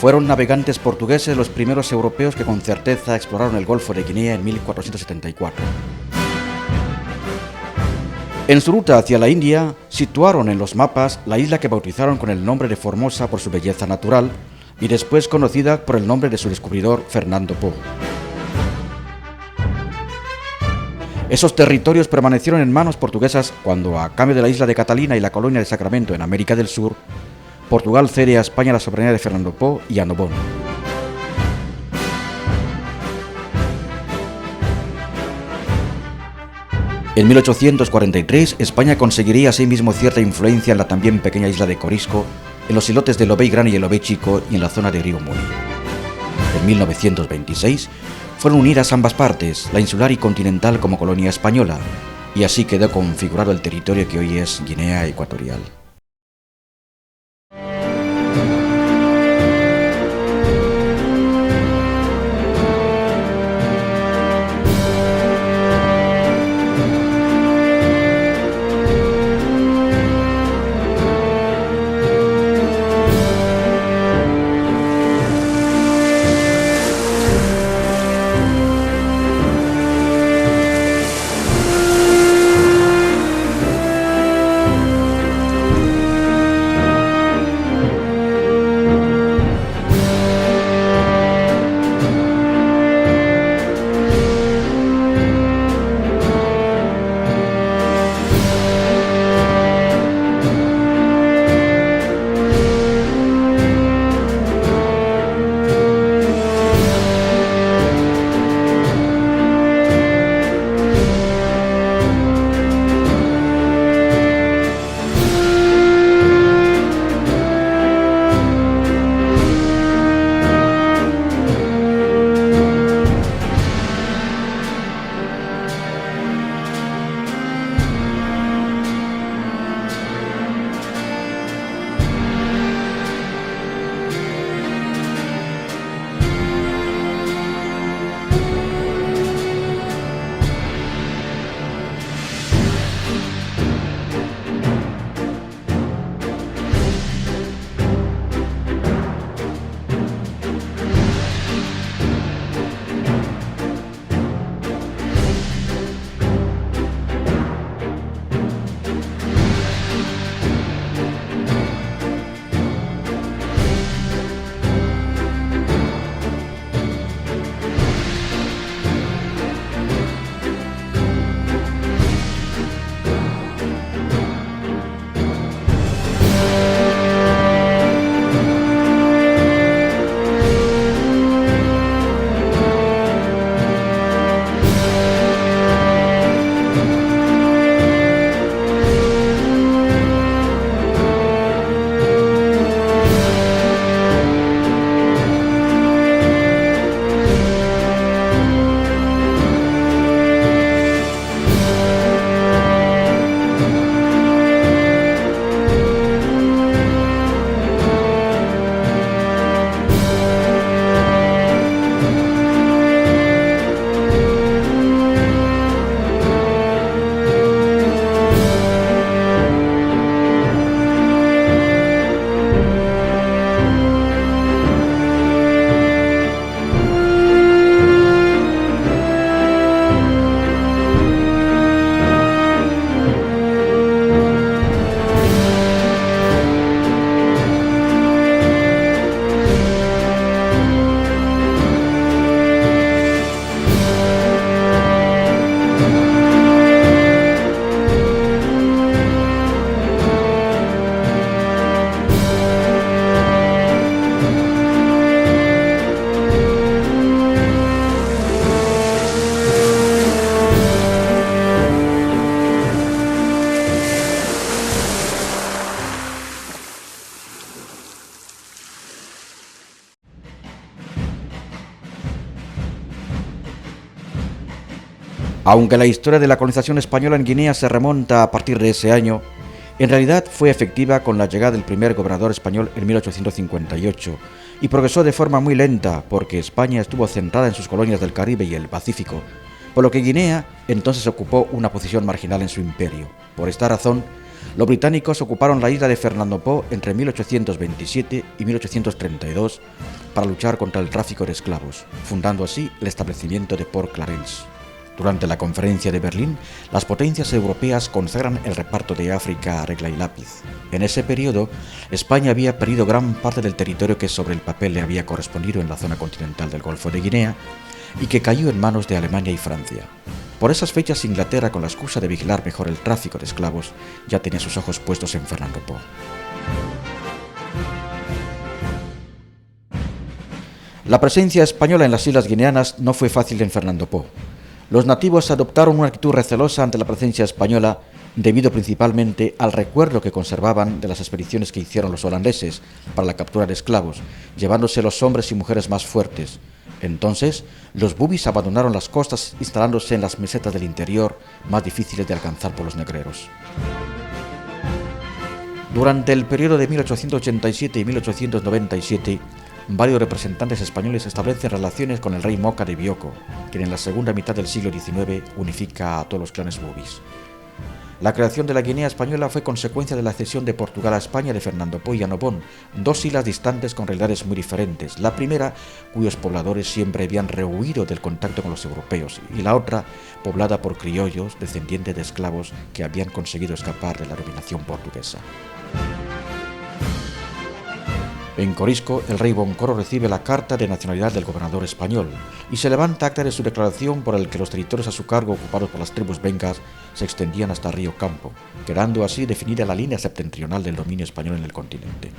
Fueron navegantes portugueses los primeros europeos que con certeza exploraron el Golfo de Guinea en 1474. En su ruta hacia la India, situaron en los mapas la isla que bautizaron con el nombre de Formosa por su belleza natural y después conocida por el nombre de su descubridor Fernando Po. Esos territorios permanecieron en manos portuguesas cuando, a cambio de la isla de Catalina y la colonia de Sacramento en América del Sur, Portugal cede a España la soberanía de Fernando Po y a Nobón. En 1843, España conseguiría asimismo cierta influencia en la también pequeña isla de Corisco, en los islotes de Lobey Grande y Lobey Chico y en la zona de Río Muni. En 1926, fueron unidas ambas partes, la insular y continental como colonia española, y así quedó configurado el territorio que hoy es Guinea Ecuatorial. Aunque la historia de la colonización española en Guinea se remonta a partir de ese año, en realidad fue efectiva con la llegada del primer gobernador español en 1858 y progresó de forma muy lenta porque España estuvo centrada en sus colonias del Caribe y el Pacífico, por lo que Guinea entonces ocupó una posición marginal en su imperio. Por esta razón, los británicos ocuparon la isla de Fernando Po entre 1827 y 1832 para luchar contra el tráfico de esclavos, fundando así el establecimiento de Port Clarence. Durante la Conferencia de Berlín, las potencias europeas consagran el reparto de África a regla y lápiz. En ese periodo, España había perdido gran parte del territorio que sobre el papel le había correspondido en la zona continental del Golfo de Guinea y que cayó en manos de Alemania y Francia. Por esas fechas, Inglaterra, con la excusa de vigilar mejor el tráfico de esclavos, ya tenía sus ojos puestos en Fernando Po. La presencia española en las islas guineanas no fue fácil en Fernando Po. Los nativos adoptaron una actitud recelosa ante la presencia española debido principalmente al recuerdo que conservaban de las expediciones que hicieron los holandeses para la captura de esclavos, llevándose los hombres y mujeres más fuertes. Entonces, los bubis abandonaron las costas instalándose en las mesetas del interior, más difíciles de alcanzar por los negreros. Durante el periodo de 1887 y 1897, varios representantes españoles establecen relaciones con el rey Moca de Bioko, quien en la segunda mitad del siglo XIX unifica a todos los clanes bubis. La creación de la Guinea española fue consecuencia de la cesión de Portugal a España de Fernando Po y Annobón, dos islas distantes con realidades muy diferentes, la primera cuyos pobladores siempre habían rehuido del contacto con los europeos y la otra poblada por criollos descendientes de esclavos que habían conseguido escapar de la dominación portuguesa. En Corisco, el rey Boncoro recibe la carta de nacionalidad del gobernador español y se levanta acta de su declaración por el que los territorios a su cargo ocupados por las tribus bengas se extendían hasta Río Campo, quedando así definida la línea septentrional del dominio español en el continente.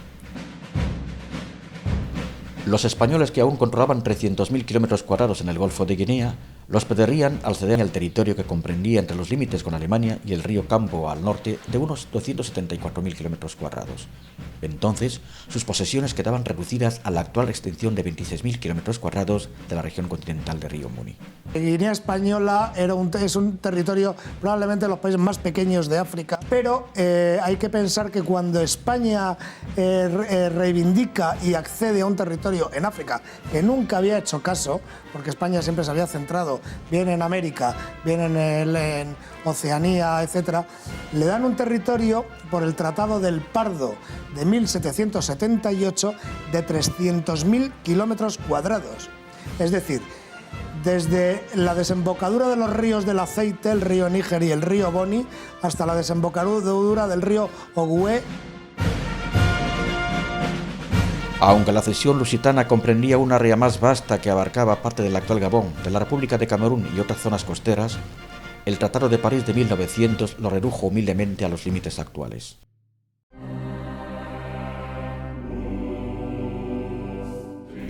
Los españoles, que aún controlaban 300.000 kilómetros cuadrados en el Golfo de Guinea, los perderían al ceder el territorio que comprendía entre los límites con Alemania y el río Campo al norte de unos 274.000 kilómetros cuadrados. Entonces, sus posesiones quedaban reducidas a la actual extensión de 26.000 kilómetros cuadrados de la región continental de Río Muni. Guinea Española es un territorio probablemente de los países más pequeños de África, pero hay que pensar que cuando España reivindica y accede a un territorio en África que nunca había hecho caso, porque España siempre se había centrado bien en América, bien en Oceanía, etc., le dan un territorio por el Tratado del Pardo de 1778 de 300.000 kilómetros cuadrados. Es decir, desde la desembocadura de los ríos del Aceite, el río Níger y el río Boni, hasta la desembocadura del río Ogooué. Aunque la cesión lusitana comprendía un área más vasta que abarcaba parte del actual Gabón, de la República de Camerún y otras zonas costeras, el Tratado de París de 1900 lo redujo humildemente a los límites actuales.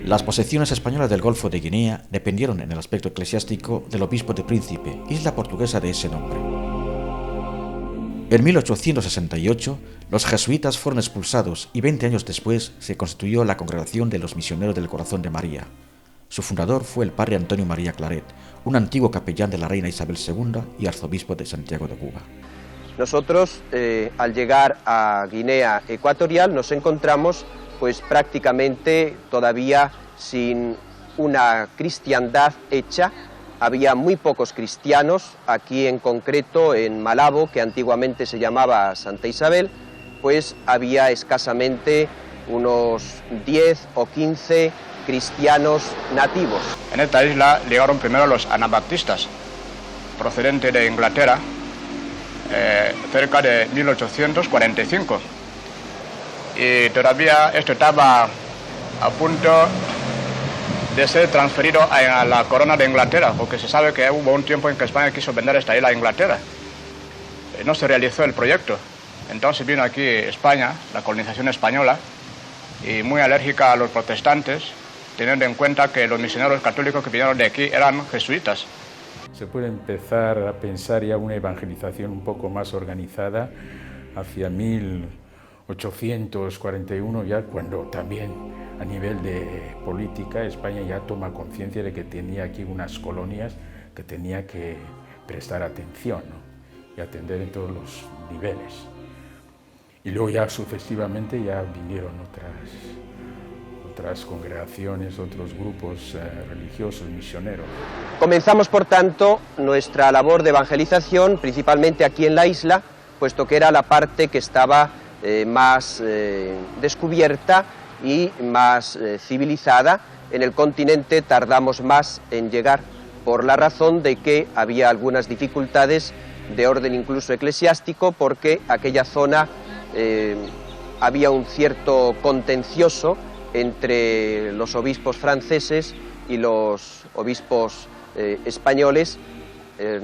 Las posesiones españolas del Golfo de Guinea dependieron en el aspecto eclesiástico del obispo de Príncipe, isla portuguesa de ese nombre. En 1868, los jesuitas fueron expulsados y 20 años después se constituyó la Congregación de los Misioneros del Corazón de María. Su fundador fue el padre Antonio María Claret, un antiguo capellán de la reina Isabel II y arzobispo de Santiago de Cuba. Nosotros, al llegar a Guinea Ecuatorial, nos encontramos pues prácticamente todavía sin una cristiandad hecha. Había muy pocos cristianos, aquí en concreto en Malabo, que antiguamente se llamaba Santa Isabel, pues había escasamente unos 10 o 15 cristianos nativos. En esta isla llegaron primero los anabaptistas, procedentes de Inglaterra, cerca de 1845. Y todavía esto estaba a punto de ser transferido a la corona de Inglaterra, porque se sabe que hubo un tiempo en que España quiso vender esta isla a Inglaterra. No se realizó el proyecto. Entonces vino aquí España, la colonización española, y muy alérgica a los protestantes, teniendo en cuenta que los misioneros católicos que vinieron de aquí eran jesuitas. Se puede empezar a pensar ya una evangelización un poco más organizada hacia 1841, ya cuando también a nivel de política España ya toma conciencia de que tenía aquí unas colonias que tenía que prestar atención, ¿no? Y atender en todos los niveles. Y luego ya sucesivamente ya vinieron otras congregaciones, otros grupos religiosos, misioneros. Comenzamos, por tanto, nuestra labor de evangelización, principalmente aquí en la isla, puesto que era la parte que estaba más descubierta y más civilizada. En el continente tardamos más en llegar, por la razón de que había algunas dificultades de orden incluso eclesiástico, porque aquella zona había un cierto contencioso entre los obispos franceses y los obispos españoles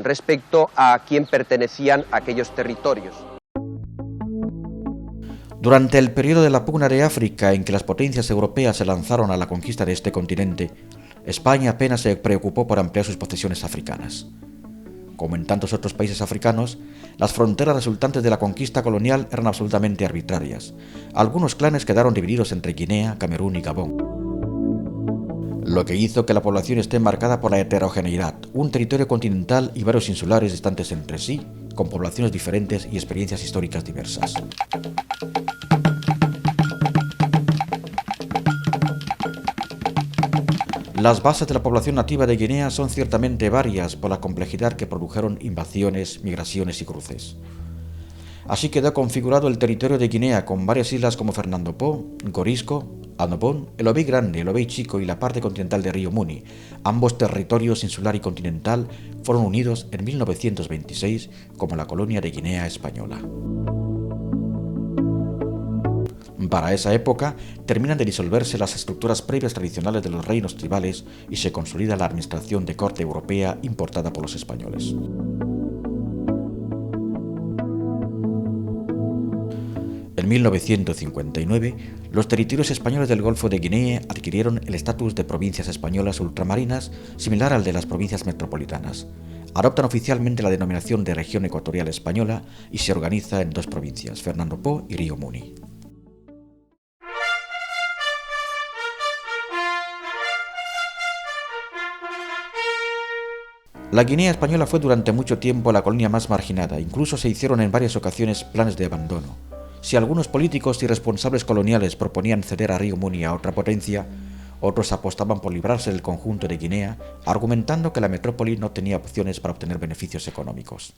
respecto a quién pertenecían aquellos territorios. Durante el periodo de la pugna de África, en que las potencias europeas se lanzaron a la conquista de este continente, España apenas se preocupó por ampliar sus posesiones africanas. Como en tantos otros países africanos, las fronteras resultantes de la conquista colonial eran absolutamente arbitrarias. Algunos clanes quedaron divididos entre Guinea, Camerún y Gabón, lo que hizo que la población esté marcada por la heterogeneidad, un territorio continental y varios insulares distantes entre sí, con poblaciones diferentes y experiencias históricas diversas. Las bases de la población nativa de Guinea son ciertamente varias por la complejidad que produjeron invasiones, migraciones y cruces. Así quedó configurado el territorio de Guinea con varias islas como Fernando Po, Corisco, Annobón, el Lobey Grande, el Lobey Chico y la parte continental de Río Muni. Ambos territorios insular y continental fueron unidos en 1926 como la colonia de Guinea española. Para esa época, terminan de disolverse las estructuras previas tradicionales de los reinos tribales y se consolida la administración de corte europea importada por los españoles. En 1959, los territorios españoles del Golfo de Guinea adquirieron el estatus de provincias españolas ultramarinas, similar al de las provincias metropolitanas. Adoptan oficialmente la denominación de Región Ecuatorial Española y se organiza en dos provincias, Fernando Po y Río Muni. La Guinea española fue durante mucho tiempo la colonia más marginada, incluso se hicieron en varias ocasiones planes de abandono. Si algunos políticos y responsables coloniales proponían ceder a Río Muni a otra potencia, otros apostaban por librarse del conjunto de Guinea, argumentando que la metrópoli no tenía opciones para obtener beneficios económicos.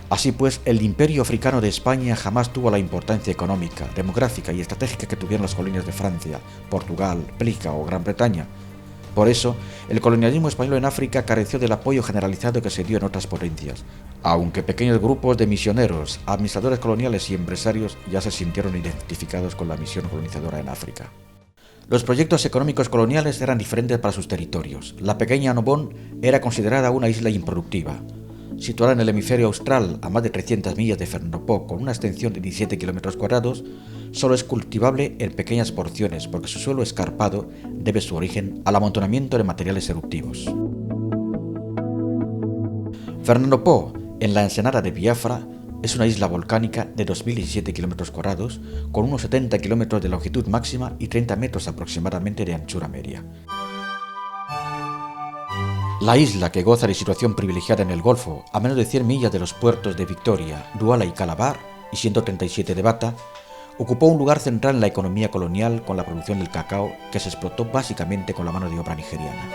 Así pues, el imperio africano de España jamás tuvo la importancia económica, demográfica y estratégica que tuvieron las colonias de Francia, Portugal, Bélgica o Gran Bretaña. Por eso, el colonialismo español en África careció del apoyo generalizado que se dio en otras potencias, aunque pequeños grupos de misioneros, administradores coloniales y empresarios ya se sintieron identificados con la misión colonizadora en África. Los proyectos económicos coloniales eran diferentes para sus territorios. La pequeña Annobón era considerada una isla improductiva. Situada en el hemisferio austral a más de 300 millas de Fernando Po, con una extensión de 17 kilómetros cuadrados, solo es cultivable en pequeñas porciones porque su suelo escarpado debe su origen al amontonamiento de materiales eruptivos. Fernando Po, en la ensenada de Biafra, es una isla volcánica de 2.017 kilómetros cuadrados, con unos 70 kilómetros de longitud máxima y 30 metros aproximadamente de anchura media. La isla, que goza de situación privilegiada en el Golfo, a menos de 100 millas de los puertos de Victoria, Douala y Calabar, y 137 de Bata, ocupó un lugar central en la economía colonial con la producción del cacao, que se explotó básicamente con la mano de obra nigeriana.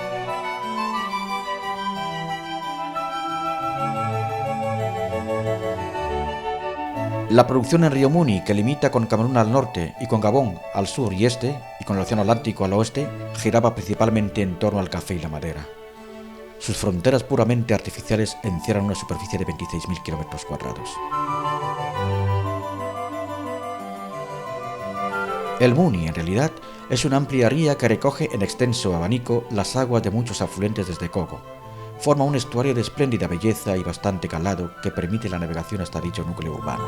La producción en Río Muni, que limita con Camerún al norte y con Gabón al sur y este, y con el Océano Atlántico al oeste, giraba principalmente en torno al café y la madera. Sus fronteras puramente artificiales encierran una superficie de 26.000 kilómetros cuadrados. El Muni, en realidad, es una amplia ría que recoge en extenso abanico las aguas de muchos afluentes desde Cogo. Forma un estuario de espléndida belleza y bastante calado que permite la navegación hasta dicho núcleo urbano.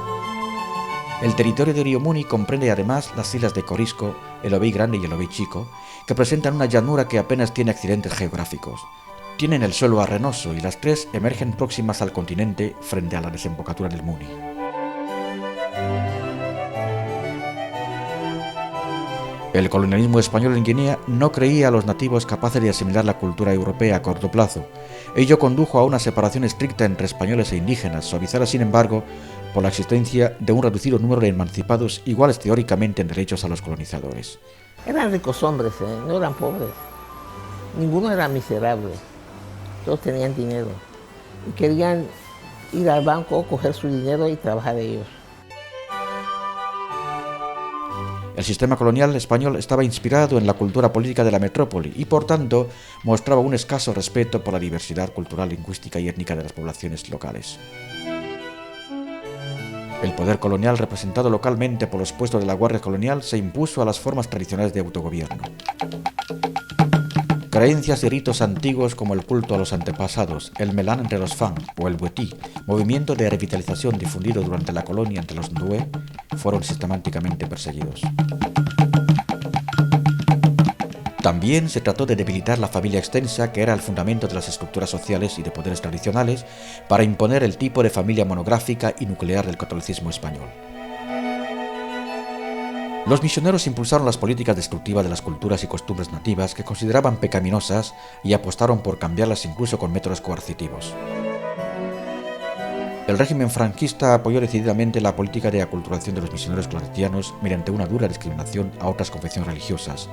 El territorio de Río Muni comprende además las islas de Corisco, el Lobey Grande y el Lobey Chico, que presentan una llanura que apenas tiene accidentes geográficos. Tienen el suelo arenoso y las tres emergen próximas al continente frente a la desembocadura del Muni. El colonialismo español en Guinea no creía a los nativos capaces de asimilar la cultura europea a corto plazo. Ello condujo a una separación estricta entre españoles e indígenas, suavizada sin embargo por la existencia de un reducido número de emancipados iguales teóricamente en derechos a los colonizadores. Eran ricos hombres, no eran pobres. Ninguno era miserable. Todos tenían dinero y querían ir al banco, coger su dinero y trabajar de ellos. El sistema colonial español estaba inspirado en la cultura política de la metrópoli y, por tanto, mostraba un escaso respeto por la diversidad cultural, lingüística y étnica de las poblaciones locales. El poder colonial, representado localmente por los puestos de la Guardia Colonial, se impuso a las formas tradicionales de autogobierno. Creencias y ritos antiguos como el culto a los antepasados, el melán entre los Fang o el Bwetí, movimiento de revitalización difundido durante la colonia entre los Ndue, fueron sistemáticamente perseguidos. También se trató de debilitar la familia extensa, que era el fundamento de las estructuras sociales y de poderes tradicionales, para imponer el tipo de familia monográfica y nuclear del catolicismo español. Los misioneros impulsaron las políticas destructivas de las culturas y costumbres nativas que consideraban pecaminosas y apostaron por cambiarlas incluso con métodos coercitivos. El régimen franquista apoyó decididamente la política de aculturación de los misioneros claretianos mediante una dura discriminación a otras confesiones religiosas,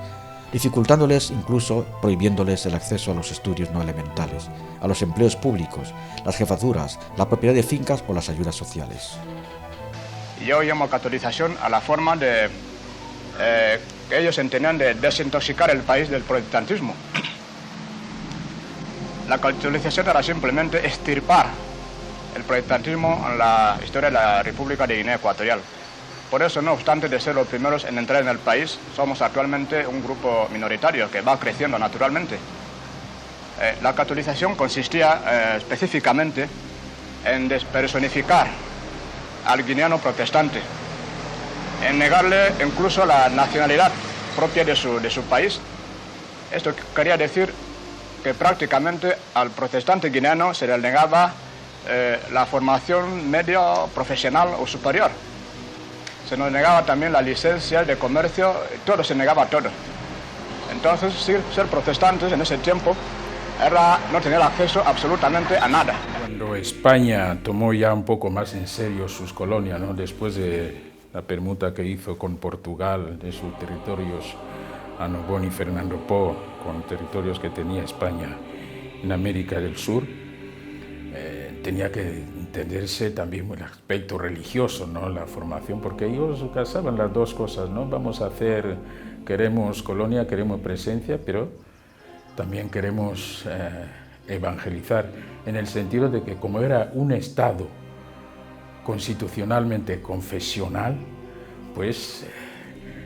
dificultándoles, incluso prohibiéndoles el acceso a los estudios no elementales, a los empleos públicos, las jefaturas, la propiedad de fincas o las ayudas sociales. Yo llamo catolización a la forma de que ellos entendían de desintoxicar el país del protestantismo. La catolización era simplemente extirpar el protestantismo en la historia de la República de Guinea Ecuatorial. Por eso, no obstante de ser los primeros en entrar en el país, somos actualmente un grupo minoritario que va creciendo naturalmente. La catolización consistía específicamente en despersonificar al guineano protestante, en negarle incluso la nacionalidad propia de su país. Esto quería decir que prácticamente al protestante guineano se le negaba la formación media profesional o superior. Se nos negaba también la licencia de comercio, todo se negaba todo. Entonces, ser protestantes en ese tiempo era no tener acceso absolutamente a nada. Cuando España tomó ya un poco más en serio sus colonias, ¿no? Después de la permuta que hizo con Portugal de sus territorios a Narbonne y Fernando Po, con territorios que tenía España en América del Sur, tenía que entenderse también el aspecto religioso, ¿no? La formación, porque ellos casaban las dos cosas, ¿no? Queremos colonia, queremos presencia, pero también queremos evangelizar, en el sentido de que como era un Estado constitucionalmente confesional, pues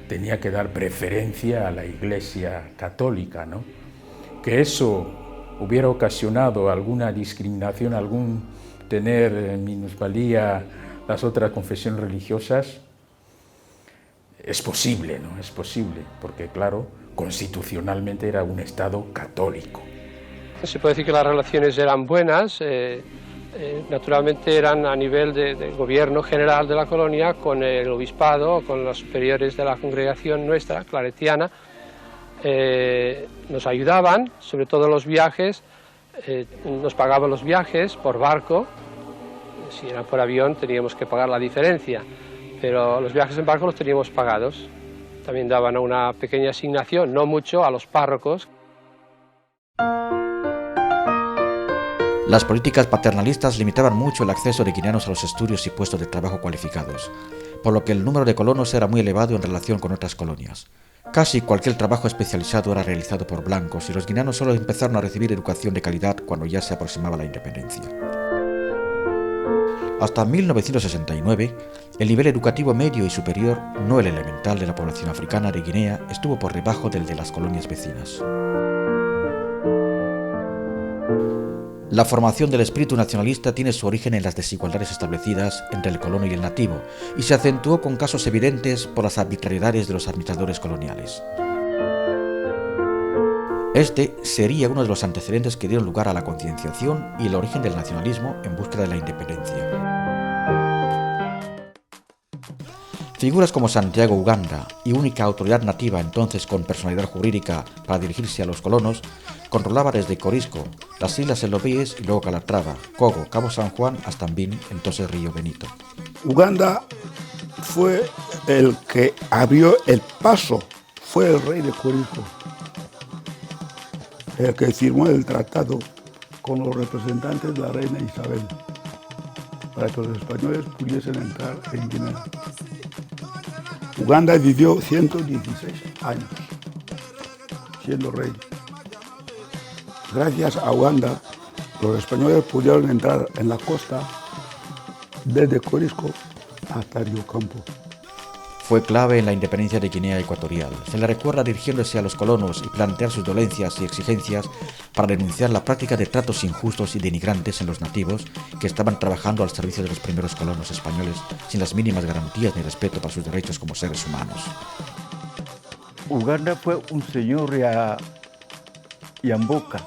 tenía que dar preferencia a la Iglesia católica, ¿no? Que eso hubiera ocasionado alguna discriminación, algún tener minusvalía las otras confesiones religiosas, es posible, ¿no? Es posible, porque claro, constitucionalmente era un Estado católico. Se puede decir que las relaciones eran buenas, naturalmente eran a nivel del gobierno general de la colonia, con el obispado, con los superiores de la congregación nuestra, claretiana. Nos ayudaban, sobre todo los viajes, nos pagaban los viajes por barco. Si era por avión teníamos que pagar la diferencia, pero los viajes en barco los teníamos pagados. También daban una pequeña asignación, no mucho, a los párrocos. Las políticas paternalistas limitaban mucho el acceso de guineanos a los estudios y puestos de trabajo cualificados, por lo que el número de colonos era muy elevado en relación con otras colonias. Casi cualquier trabajo especializado era realizado por blancos y los guineanos solo empezaron a recibir educación de calidad cuando ya se aproximaba la independencia. Hasta 1969, el nivel educativo medio y superior, no el elemental de la población africana de Guinea, estuvo por debajo del de las colonias vecinas. La formación del espíritu nacionalista tiene su origen en las desigualdades establecidas entre el colono y el nativo, y se acentuó con casos evidentes por las arbitrariedades de los administradores coloniales. Este sería uno de los antecedentes que dieron lugar a la concienciación y el origen del nacionalismo en búsqueda de la independencia. Figuras como Santiago Uganda, y única autoridad nativa entonces con personalidad jurídica para dirigirse a los colonos, controlaba desde Corisco, las islas Elobíes y luego Calatrava, Cogo, Cabo San Juan hasta Mbin, entonces Río Benito. Uganda fue el que abrió el paso, fue el rey de Corisco, el que firmó el tratado con los representantes de la reina Isabel. para que los españoles pudiesen entrar en Guinea. Uganda vivió 116 años siendo rey. Gracias a Uganda, los españoles pudieron entrar en la costa desde Corisco hasta Río Campo. Fue clave en la independencia de Guinea Ecuatorial. Se le recuerda dirigiéndose a los colonos y plantear sus dolencias y exigencias para denunciar la práctica de tratos injustos y denigrantes en los nativos que estaban trabajando al servicio de los primeros colonos españoles sin las mínimas garantías ni respeto para sus derechos como seres humanos. Uganda fue un señor Yamboka,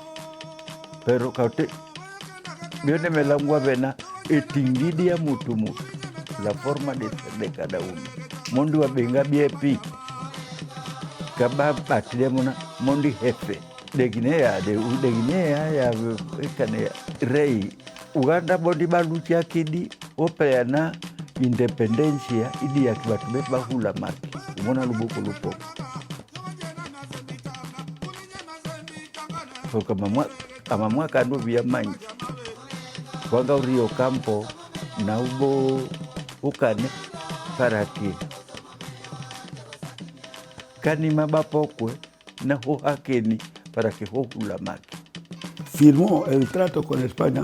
pero caute viene melangua vena etingidia mutu la forma de ser de cada uno. Mondi wa benga biepi kaba patria mona mondi jefe de Guinea ya kane rei Uganda bodi balucha kidi opeana independencia idi yakibatume bahula maki mona lubuko lupo kama mwaka ndo vya manyi kwanga Rio Campo na ubo ukane paraki kanima bapokwe na hohakeni para que hokula maki. Firmó el trato con España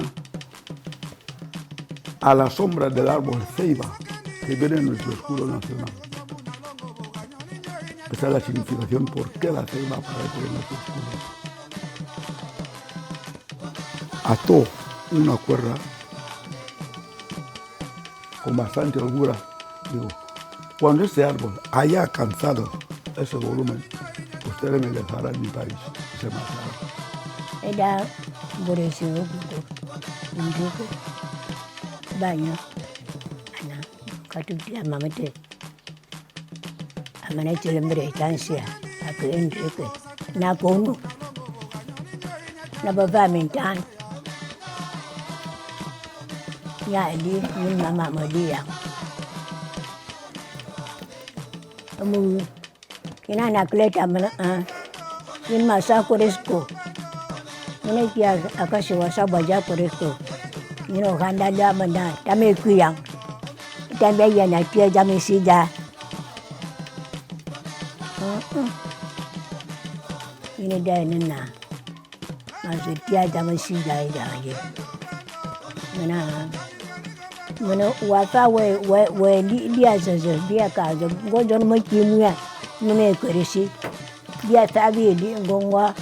a la sombra del árbol ceiba que viene en nuestro escudo nacional. Esa es la significación por qué la ceiba aparece en nuestro escudo. Ató una cuerda con bastante holgura. Digo, cuando este árbol haya alcanzado ese volumen, ustedes me dejarán mi país. Se marcharán. Era boresi ogugo, ndugu, banyo, ana, katutia mamete, amana chilembre chansia, aku Enrique, na kono, na baba mintan, ya ali, min mama madia. Amu, kina nakleta mana, min masa koresko. Mana kia akashi wasa baja koresko. Nino kanda dia mana, tame kuyang, tame ya na kia jami sida. Ini dia nena, masih dia jami sida ida aje. Mana wasa we dia saja dia kaza, gua jangan macam ni, mana koresi, dia tabi dia gongwa.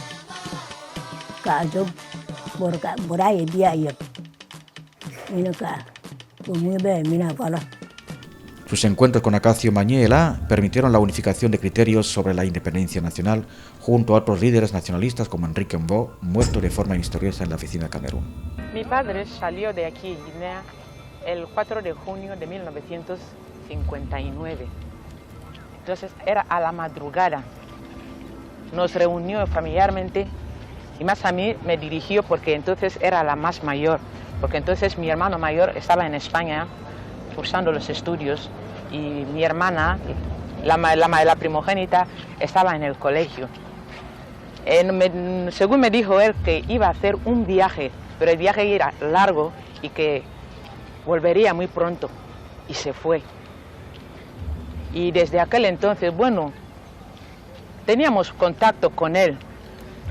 Borai dia ya. Sus encuentros con Acacio Mañé permitieron la unificación de criterios sobre la independencia nacional junto a otros líderes nacionalistas como Enrique Mbo, muerto de forma misteriosa en la oficina de Camerún. Mi padre salió de aquí, Guinea, el 4 de junio de 1959. Entonces era a la madrugada. Nos reunió familiarmente y más a mí me dirigió porque entonces era la más mayor. Porque entonces mi hermano mayor estaba en España cursando los estudios y mi hermana, la primogénita, estaba en el colegio. Según me dijo él que iba a hacer un viaje, pero el viaje era largo y que volvería muy pronto y se fue. Y desde aquel entonces, bueno, teníamos contacto con él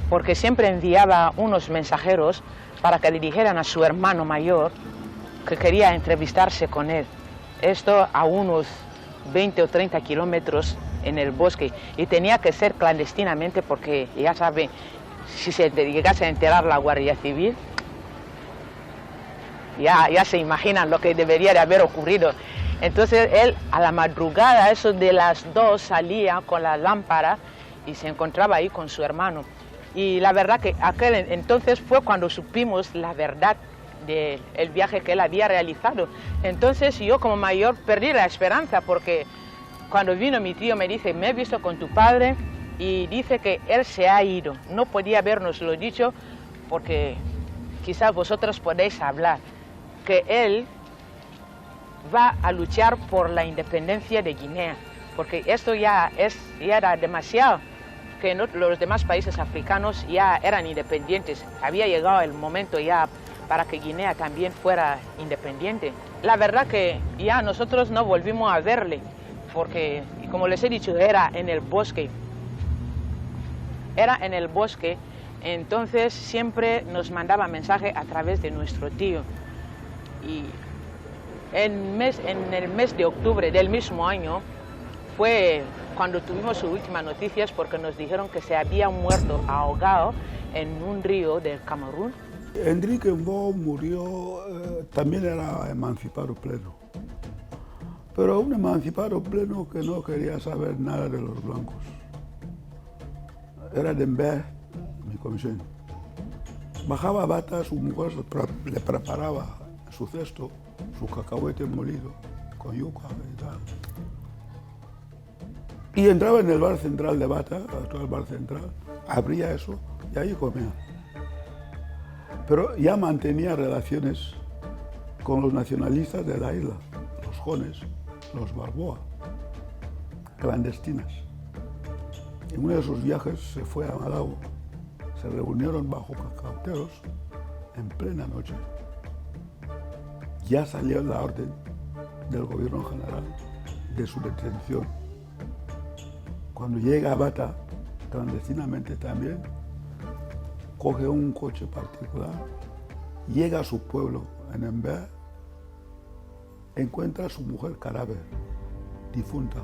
porque siempre enviaba unos mensajeros para que le dijeran a su hermano mayor que quería entrevistarse con él. Esto a unos 20 o 30 kilómetros en el bosque. Y tenía que ser clandestinamente porque, ya sabe, si se llegase a enterar la Guardia Civil, ya se imaginan lo que debería de haber ocurrido. Entonces él a la madrugada, eso de las 2, salía con la lámpara y se encontraba ahí con su hermano. Y la verdad que aquel entonces fue cuando supimos la verdad del viaje que él había realizado. Entonces yo como mayor perdí la esperanza porque cuando vino mi tío me dice, me he visto con tu padre y dice que él se ha ido. No podía habernoslo dicho porque quizás vosotros podéis hablar, que él va a luchar por la independencia de Guinea, porque esto ya era demasiado, que los demás países africanos ya eran independientes. Había llegado el momento ya para que Guinea también fuera independiente. la verdad que ya nosotros no volvimos a verle, porque, como les he dicho, era en el bosque. Era en el bosque, entonces siempre nos mandaba mensaje a través de nuestro tío. Y en el mes de octubre del mismo año fue cuando tuvimos sus últimas noticias, porque nos dijeron que se había muerto ahogado en un río del Camerún. Enrique Mbó murió, también era emancipado pleno, pero un emancipado pleno que no quería saber nada de los blancos. Era de Mbé, mi comisión. Bajaba a Bata, su mujer le preparaba su cesto, su cacahuete molido, con yuca y tal. Y entraba en el bar central de Bata, todo el bar central, abría eso y ahí comía. Pero ya mantenía relaciones con los nacionalistas de la isla, los Jones, los Balboa, clandestinas. En uno de sus viajes se fue a Malabo, se reunieron bajo cauteros en plena noche. Ya salió la orden del gobierno general de su detención. Cuando llega a Bata, clandestinamente también, coge un coche particular, llega a su pueblo en Mbé, encuentra a su mujer cadáver, difunta,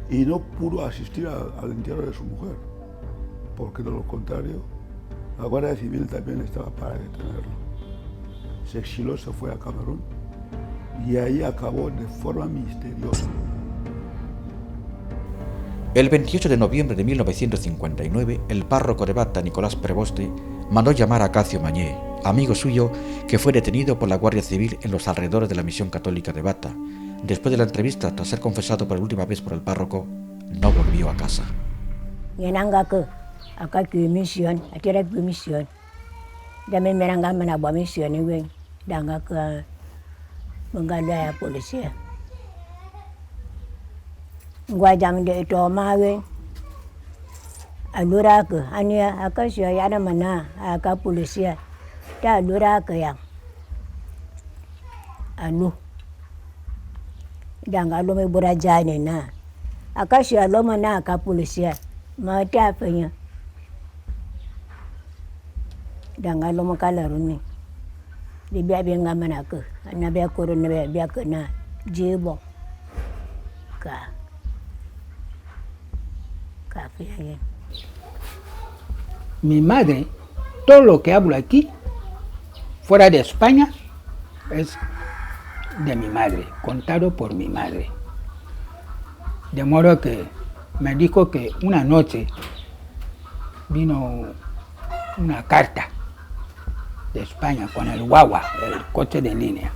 y no pudo asistir al entierro de su mujer, porque de lo contrario, la Guardia Civil también estaba para detenerlo. Se exiló, se fue a Camerún, y ahí acabó de forma misteriosa. El 28 de noviembre de 1959, el párroco de Bata, Nicolás Preboste, mandó llamar a Acacio Mañé, amigo suyo, que fue detenido por la Guardia Civil en los alrededores de la misión católica de Bata. Después de la entrevista, tras ser confesado por última vez por el párroco, no volvió a casa. Guajam de Tomawe, Aluraku, Ania, Akasha Yadamana, Aka Policia, Ta Luraka, Anu Dangalome Burajani na, Akasha Lomana, Aka Policia, Mata Penya Dangaloma Kalaruni, the baby Gamanaka, and Nabia Kuruna Biakana, Jibo Ka. Mi madre, todo lo que hablo aquí, fuera de España, es de mi madre, contado por mi madre. De modo que me dijo que una noche vino una carta de España con el guagua, el coche de línea.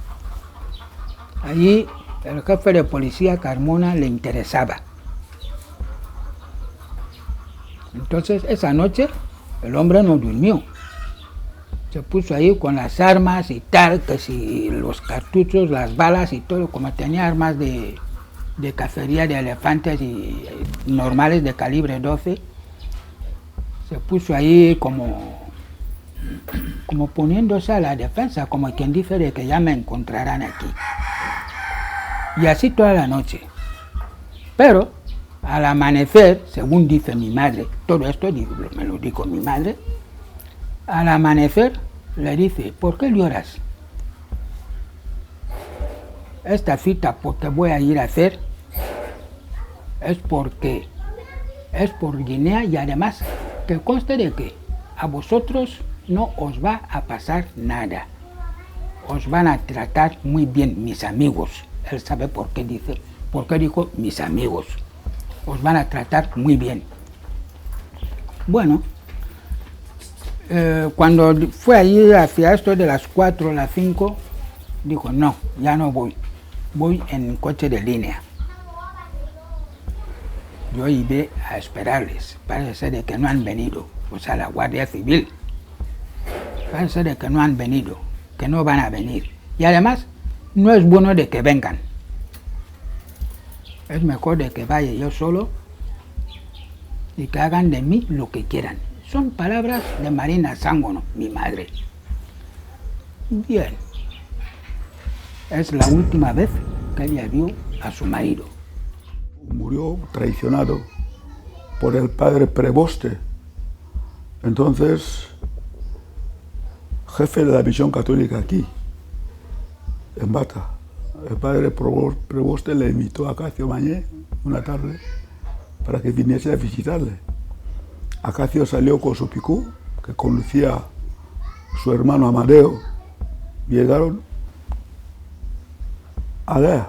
Allí el jefe de policía Carmona le interesaba. Entonces esa noche el hombre no durmió. Se puso ahí con las armas y tal, que si los cartuchos, las balas y todo, como tenía armas de cacería de elefantes y normales de calibre 12, se puso ahí como poniéndose a la defensa, como quien dice de que ya me encontrarán aquí. Y así toda la noche. Pero al amanecer, según dice mi madre, todo esto me lo dijo mi madre, al amanecer le dice, ¿por qué lloras? Esta cita que voy a ir a hacer es por Guinea, y además que conste de que a vosotros no os va a pasar nada. Os van a tratar muy bien mis amigos. Él sabe por qué dijo mis amigos. Os van a tratar muy bien. Bueno, cuando fue allí hacia esto de las 4 o las 5, dijo, no, ya no voy. Voy en coche de línea. Yo iba a esperarles. Parece de que no han venido. O sea, la Guardia Civil. Parece de que no han venido, que no van a venir. Y además, no es bueno de que vengan. Es mejor de que vaya yo solo y que hagan de mí lo que quieran. Son palabras de Marina Sángono, mi madre. Bien. Es la última vez que ella vio a su marido. Murió traicionado por el padre preboste, entonces jefe de la misión católica aquí, en Bata. El padre preboste le invitó a Acacio Mañé una tarde para que viniese a visitarle. Acacio salió con su picú, que conducía su hermano Amadeo, y llegaron a Alea,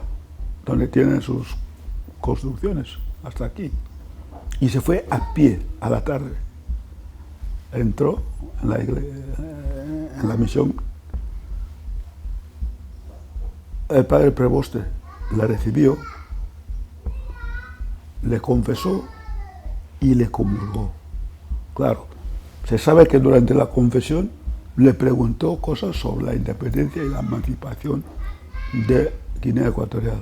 donde tienen sus construcciones, hasta aquí. Y se fue a pie a la tarde. Entró en la misión. El padre preboste la recibió, le confesó y le comulgó. Claro, se sabe que durante la confesión le preguntó cosas sobre la independencia y la emancipación de Guinea Ecuatorial.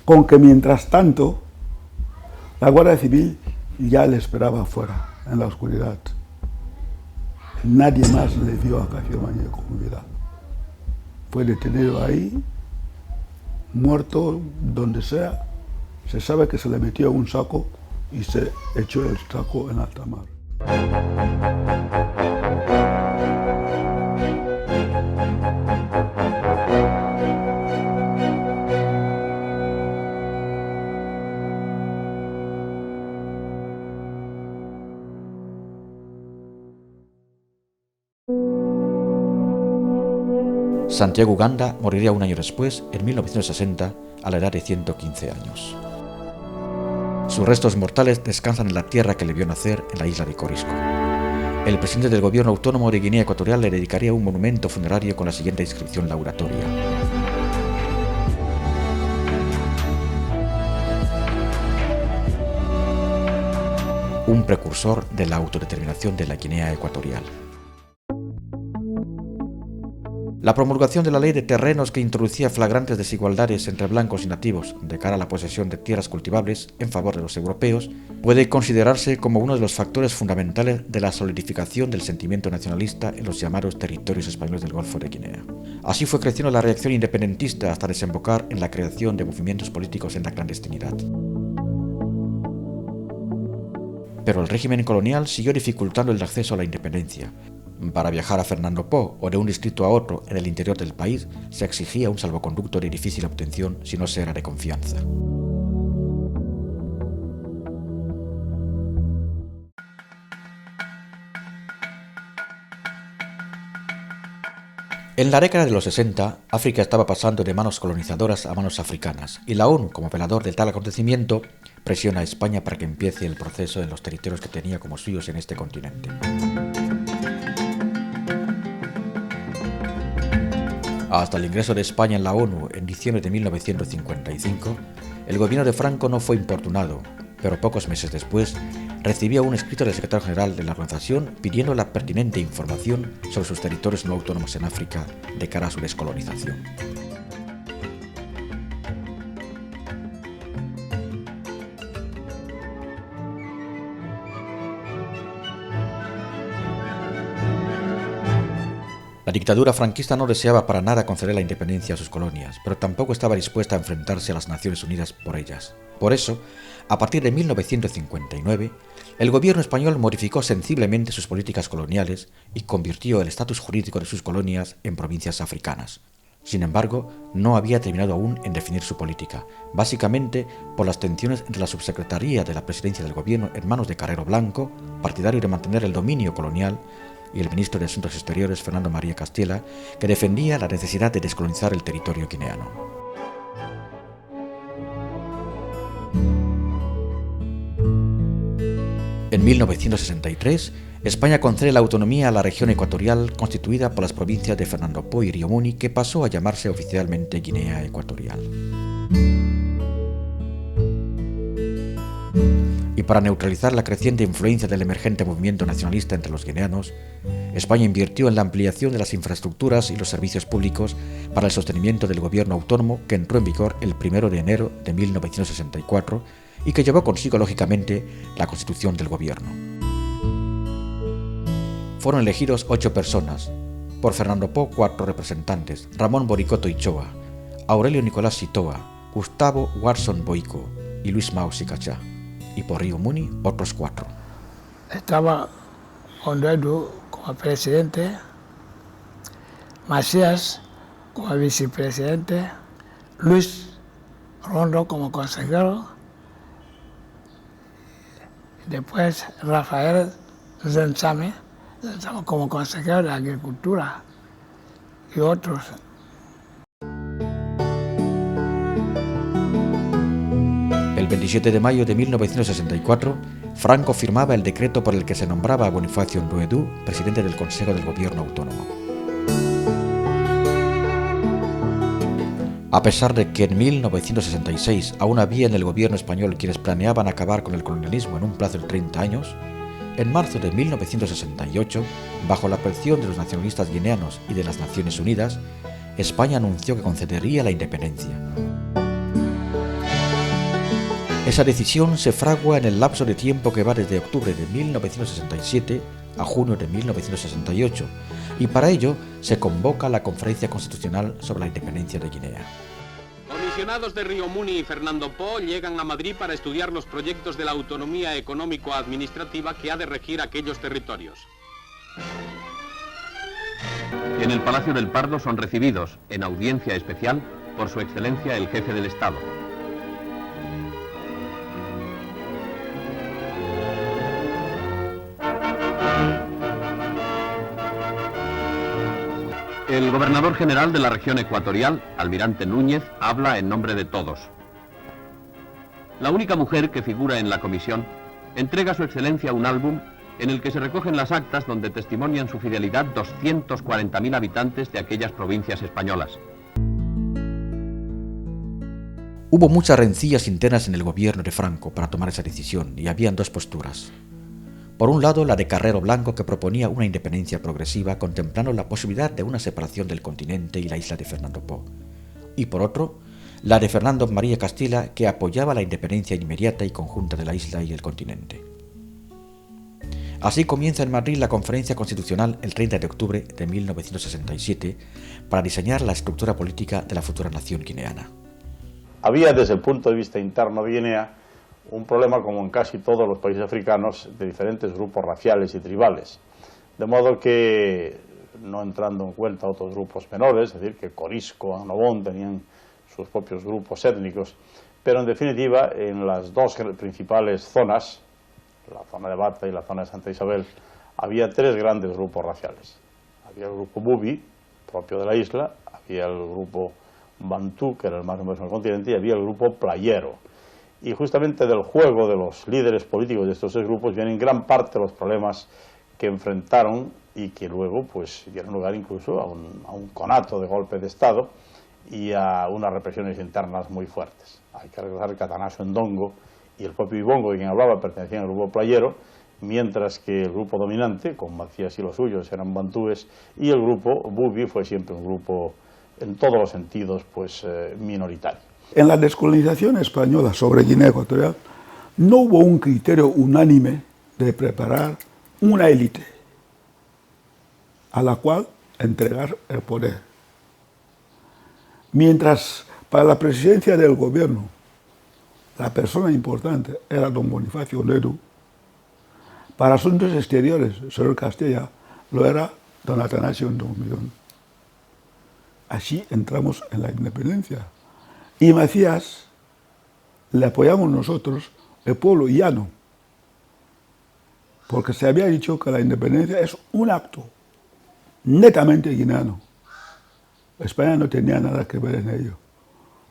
Con que mientras tanto, la Guardia Civil ya le esperaba afuera, en la oscuridad. Nadie más le vio a Acacio Mañé con vida. Fue detenido ahí, muerto donde sea. Se sabe que se le metió en un saco y se echó el saco en alta mar. Santiago Uganda moriría un año después, en 1960, a la edad de 115 años. Sus restos mortales descansan en la tierra que le vio nacer, en la isla de Corisco. El presidente del gobierno autónomo de Guinea Ecuatorial le dedicaría un monumento funerario con la siguiente inscripción lauratoria: un precursor de la autodeterminación de la Guinea Ecuatorial. La promulgación de la ley de terrenos, que introducía flagrantes desigualdades entre blancos y nativos de cara a la posesión de tierras cultivables en favor de los europeos, puede considerarse como uno de los factores fundamentales de la solidificación del sentimiento nacionalista en los llamados territorios españoles del Golfo de Guinea. Así fue creciendo la reacción independentista hasta desembocar en la creación de movimientos políticos en la clandestinidad. Pero el régimen colonial siguió dificultando el acceso a la independencia. Para viajar a Fernando Po o de un distrito a otro en el interior del país se exigía un salvoconducto de difícil obtención si no se era de confianza. En la década de los 60, África estaba pasando de manos colonizadoras a manos africanas, y la ONU, como velador de tal acontecimiento, presiona a España para que empiece el proceso en los territorios que tenía como suyos en este continente. Hasta el ingreso de España en la ONU en diciembre de 1955, el gobierno de Franco no fue importunado, pero pocos meses después recibió un escrito del secretario general de la organización pidiendo la pertinente información sobre sus territorios no autónomos en África de cara a su descolonización. La dictadura franquista no deseaba para nada conceder la independencia a sus colonias, pero tampoco estaba dispuesta a enfrentarse a las Naciones Unidas por ellas. Por eso, a partir de 1959, el gobierno español modificó sensiblemente sus políticas coloniales y convirtió el estatus jurídico de sus colonias en provincias africanas. Sin embargo, no había terminado aún en definir su política, básicamente por las tensiones entre la subsecretaría de la presidencia del gobierno en manos de Carrero Blanco, partidario de mantener el dominio colonial, y el ministro de Asuntos Exteriores, Fernando María Castilla, que defendía la necesidad de descolonizar el territorio guineano. En 1963, España concede la autonomía a la región ecuatorial constituida por las provincias de Fernando Po y Río Muni, que pasó a llamarse oficialmente Guinea Ecuatorial. Y para neutralizar la creciente influencia del emergente movimiento nacionalista entre los guineanos, España invirtió en la ampliación de las infraestructuras y los servicios públicos para el sostenimiento del gobierno autónomo, que entró en vigor el 1 de enero de 1964 y que llevó consigo, lógicamente, la constitución del gobierno. Fueron elegidos 8 personas, por Fernando Po 4 representantes, Ramón Boricoto Ichoa, Aurelio Nicolás Sitoa, Gustavo Watson Boico y Luis Mao Sicachá, y por Río Muni otros 4. Estaba Honduedo como presidente, Macías como vicepresidente, Luis Rondo como consejero, después Rafael Zenzame como consejero de Agricultura y otros. El 27 de mayo de 1964, Franco firmaba el decreto por el que se nombraba a Bonifacio Honduedo presidente del Consejo del Gobierno Autónomo. A pesar de que en 1966 aún había en el gobierno español quienes planeaban acabar con el colonialismo en un plazo de 30 años, en marzo de 1968, bajo la presión de los nacionalistas guineanos y de las Naciones Unidas, España anunció que concedería la independencia. Esa decisión se fragua en el lapso de tiempo que va desde octubre de 1967 a junio de 1968, y para ello se convoca la Conferencia Constitucional sobre la Independencia de Guinea. Comisionados de Río Muni y Fernando Po llegan a Madrid para estudiar los proyectos de la autonomía económico-administrativa que ha de regir aquellos territorios. En el Palacio del Pardo son recibidos, en audiencia especial, por su excelencia el jefe del Estado. El gobernador general de la región ecuatorial, almirante Núñez, habla en nombre de todos. La única mujer que figura en la comisión entrega a su excelencia un álbum en el que se recogen las actas donde testimonian su fidelidad 240.000 habitantes de aquellas provincias españolas. Hubo muchas rencillas internas en el gobierno de Franco para tomar esa decisión y habían 2 posturas. Por un lado, la de Carrero Blanco, que proponía una independencia progresiva contemplando la posibilidad de una separación del continente y la isla de Fernando Po. Y por otro, la de Fernando María Castilla, que apoyaba la independencia inmediata y conjunta de la isla y el continente. Así comienza en Madrid la Conferencia Constitucional el 30 de octubre de 1967 para diseñar la estructura política de la futura nación guineana. Había desde el punto de vista interno de Guinea un problema, como en casi todos los países africanos, de diferentes grupos raciales y tribales. De modo que, no entrando en cuenta otros grupos menores, es decir, que Corisco, Annobón tenían sus propios grupos étnicos, pero en definitiva, en las 2 principales zonas, la zona de Bata y la zona de Santa Isabel, había 3 grandes grupos raciales. Había el grupo Bubi, propio de la isla, había el grupo Bantú, que era el más numeroso del continente, y había el grupo Playero. Y justamente del juego de los líderes políticos de estos 3 grupos vienen gran parte de los problemas que enfrentaron y que luego pues dieron lugar incluso a un conato de golpe de Estado y a unas represiones internas muy fuertes. Hay que recordar que Atanasio Ndongo y el propio Ibongo, de quien hablaba, pertenecían al grupo Playero, mientras que el grupo dominante, con Macías y los suyos, eran bantúes, y el grupo Bubi fue siempre un grupo, en todos los sentidos, pues minoritario. En la descolonización española sobre Guinea Ecuatorial no hubo un criterio unánime de preparar una élite a la cual entregar el poder. Mientras para la presidencia del gobierno la persona importante era don Bonifacio Honduedo, para asuntos exteriores, señor Castilla, lo era don Atanasio Ndongo. Así entramos en la independencia. Y Macías le apoyamos nosotros, el pueblo llano, porque se había dicho que la independencia es un acto netamente guineano. España no tenía nada que ver en ello.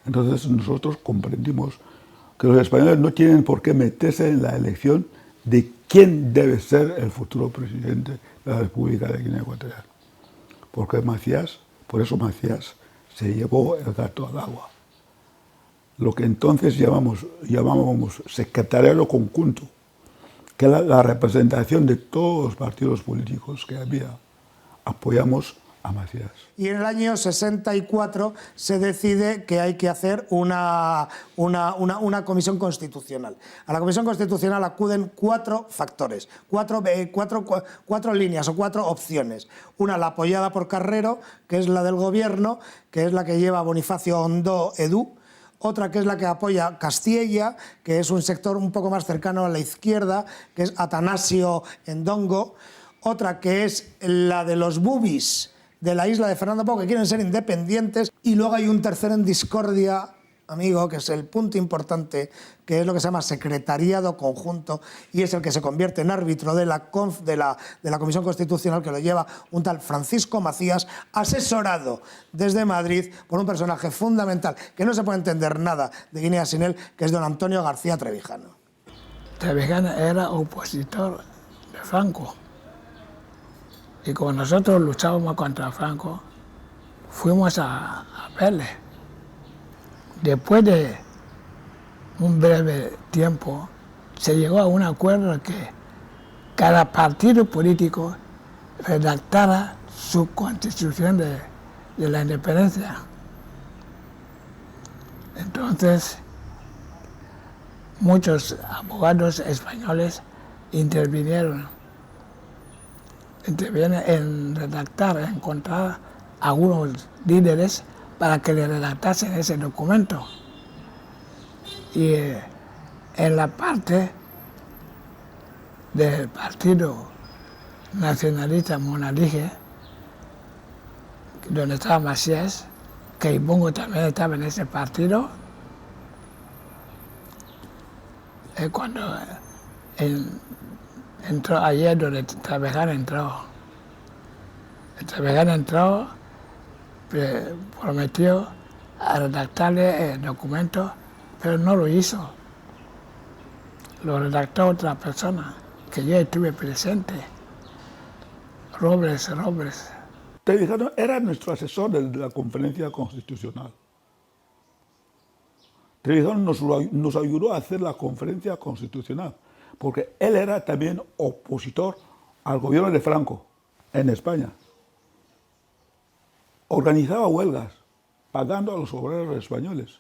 Entonces nosotros comprendimos que los españoles no tienen por qué meterse en la elección de quién debe ser el futuro presidente de la República de Guinea Ecuatorial. Porque Macías, por eso Macías se llevó el gato al agua. Lo que entonces llamábamos secretariado conjunto, que era la representación de todos los partidos políticos que había. Apoyamos a Macías. Y en el año 64 se decide que hay que hacer una comisión constitucional. A la comisión constitucional acuden 4 factores, 4 líneas o 4 opciones. Una, la apoyada por Carrero, que es la del gobierno, que es la que lleva Bonifacio Ondó Edu. Otra, que es la que apoya Castilla, que es un sector un poco más cercano a la izquierda, que es Atanasio Ndongo. Otra, que es la de los bubis de la isla de Fernando Poo, que quieren ser independientes. Y luego hay un tercero en discordia, amigo, que es el punto importante, que es lo que se llama secretariado conjunto, y es el que se convierte en árbitro de la Comisión Constitucional, que lo lleva un tal Francisco Macías, asesorado desde Madrid por un personaje fundamental, que no se puede entender nada de Guinea sin él, que es don Antonio García Trevijano. Trevijano era opositor de Franco. Y como nosotros luchábamos contra Franco, fuimos a verle. Después de un breve tiempo, se llegó a un acuerdo que cada partido político redactara su constitución de la independencia. Entonces, muchos abogados españoles intervinieron en redactar, en encontrar a algunos líderes para que le redactasen ese documento. Y en la parte del Partido Nacionalista Monarquía, donde estaba Macías, que Ibongo también estaba en ese partido, cuando entró ayer donde Trevijano entró. Trevijano entró, prometió a redactarle el documento, pero no lo hizo. Lo redactó otra persona, que yo estuve presente, Robles. Trevijano era nuestro asesor de la conferencia constitucional. Trevijano nos ayudó a hacer la conferencia constitucional, porque él era también opositor al gobierno de Franco en España. Organizaba huelgas, pagando a los obreros españoles.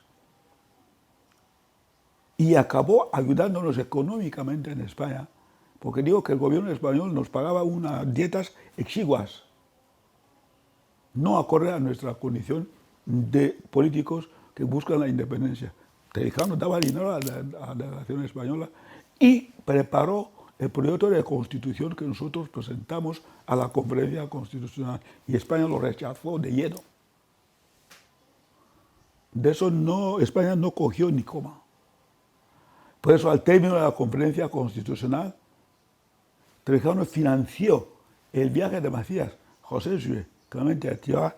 Y acabó ayudándonos económicamente en España, porque digo que el gobierno español nos pagaba unas dietas exiguas, no acorde a nuestra condición de políticos que buscan la independencia. Trevijano daba dinero a la delegación española y preparó el proyecto de constitución que nosotros presentamos a la conferencia constitucional, y España lo rechazó de lleno. De eso España no cogió ni coma. Por eso, al término de la conferencia constitucional, Trevijano financió el viaje de Macías, José Sué, Clemente Artigas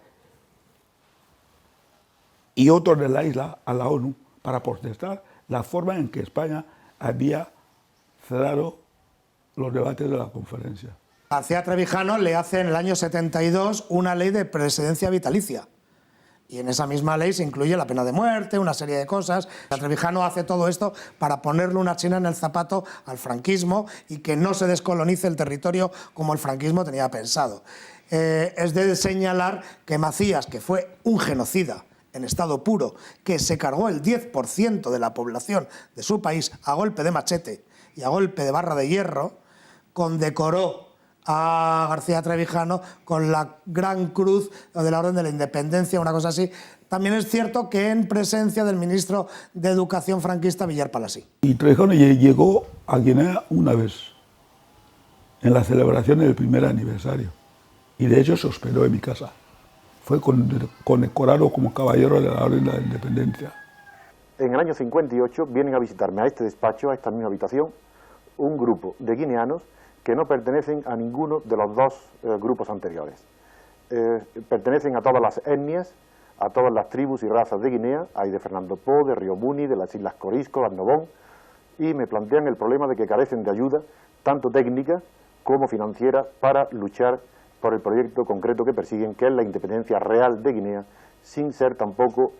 y otros de la isla a la ONU para protestar la forma en que España había cerrado los debates de la conferencia. García Trevijano le hace en el año 72 una ley de presidencia vitalicia. Y en esa misma ley se incluye la pena de muerte, una serie de cosas. Trevijano hace todo esto para ponerle una china en el zapato al franquismo y que no se descolonice el territorio como el franquismo tenía pensado. Es de señalar que Macías, que fue un genocida en estado puro, que se cargó el 10% de la población de su país a golpe de machete y a golpe de barra de hierro, condecoró a García Trevijano con la Gran Cruz de la Orden de la Independencia, una cosa así. También es cierto que en presencia del ministro de Educación franquista, Villar Palasí. Y Trevijano llegó a Guinea una vez, en la celebración del primer aniversario, y de hecho se hospedó en mi casa. Fue condecorado como caballero de la Orden de la Independencia. En el año 58 vienen a visitarme a este despacho, a esta misma habitación, un grupo de guineanos que no pertenecen a ninguno de los dos grupos anteriores. Pertenecen a todas las etnias, a todas las tribus y razas de Guinea, hay de Fernando Poo, de Río Muni, de las Islas Corisco, de Annobón, y me plantean el problema de que carecen de ayuda, tanto técnica como financiera, para luchar por el proyecto concreto que persiguen, que es la independencia real de Guinea, sin ser tampoco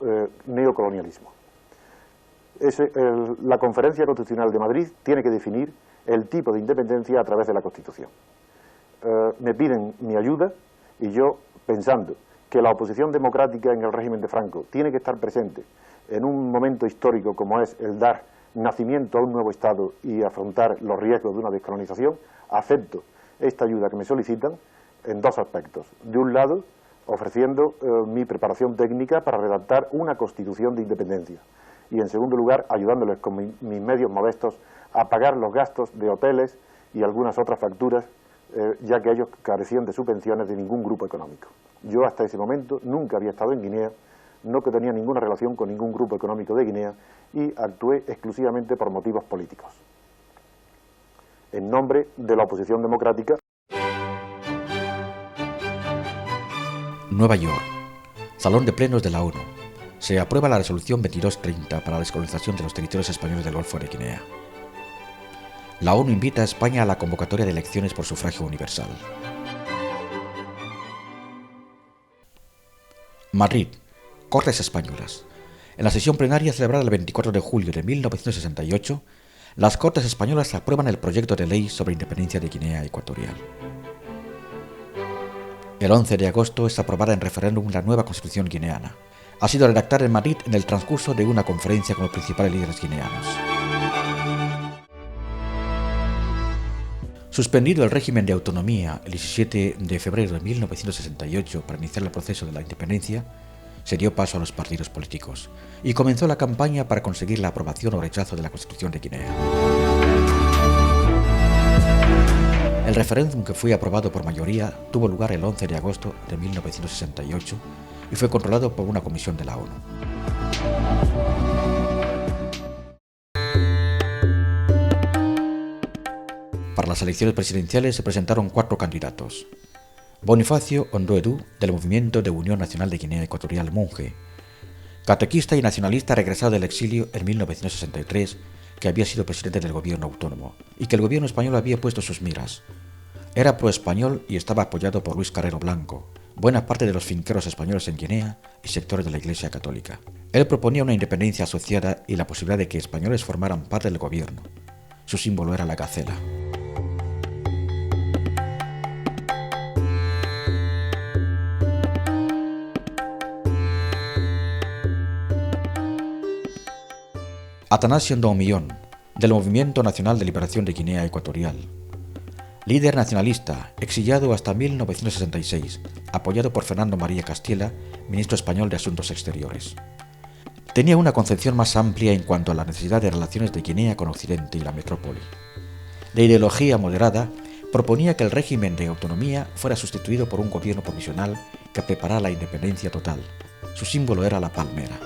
neocolonialismo. La Conferencia Constitucional de Madrid tiene que definir el tipo de independencia a través de la Constitución. Me piden mi ayuda y yo pensando que la oposición democrática en el régimen de Franco tiene que estar presente en un momento histórico como es el dar nacimiento a un nuevo Estado y afrontar los riesgos de una descolonización, acepto esta ayuda que me solicitan en dos aspectos. De un lado, ofreciendo mi preparación técnica para redactar una constitución de independencia y en segundo lugar, ayudándoles con mis medios modestos a pagar los gastos de hoteles y algunas otras facturas, ya que ellos carecían de subvenciones de ningún grupo económico. Yo hasta ese momento nunca había estado en Guinea, no que tenía ninguna relación con ningún grupo económico de Guinea y actué exclusivamente por motivos políticos. En nombre de la oposición democrática. Nueva York. Salón de Plenos de la ONU. Se aprueba la resolución 2230 para la descolonización de los territorios españoles del Golfo de Guinea. La ONU invita a España a la convocatoria de elecciones por sufragio universal. Madrid. Cortes Españolas. En la sesión plenaria celebrada el 24 de julio de 1968, las Cortes Españolas aprueban el proyecto de ley sobre independencia de Guinea Ecuatorial. El 11 de agosto es aprobada en referéndum la nueva Constitución guineana. Ha sido redactada en Madrid en el transcurso de una conferencia con los principales líderes guineanos. Suspendido el régimen de autonomía el 17 de febrero de 1968 para iniciar el proceso de la independencia, se dio paso a los partidos políticos y comenzó la campaña para conseguir la aprobación o rechazo de la Constitución de Guinea. El referéndum, que fue aprobado por mayoría, tuvo lugar el 11 de agosto de 1968 y fue controlado por una comisión de la ONU. Para las elecciones presidenciales se presentaron 4 candidatos. Bonifacio Ondoedu, del Movimiento de Unión Nacional de Guinea Ecuatorial Monje, catequista y nacionalista regresado del exilio en 1963, que había sido presidente del gobierno autónomo y que el gobierno español había puesto sus miras. Era pro-español y estaba apoyado por Luis Carrero Blanco, buena parte de los finqueros españoles en Guinea y sectores de la Iglesia Católica. Él proponía una independencia asociada y la posibilidad de que españoles formaran parte del gobierno. Su símbolo era la gacela. Atanasio Ndoumillón, del Movimiento Nacional de Liberación de Guinea Ecuatorial. Líder nacionalista, exiliado hasta 1966, apoyado por Fernando María Castiela, ministro español de Asuntos Exteriores. Tenía una concepción más amplia en cuanto a la necesidad de relaciones de Guinea con Occidente y la metrópoli. De ideología moderada, proponía que el régimen de autonomía fuera sustituido por un gobierno provisional que preparara la independencia total. Su símbolo era la palmera.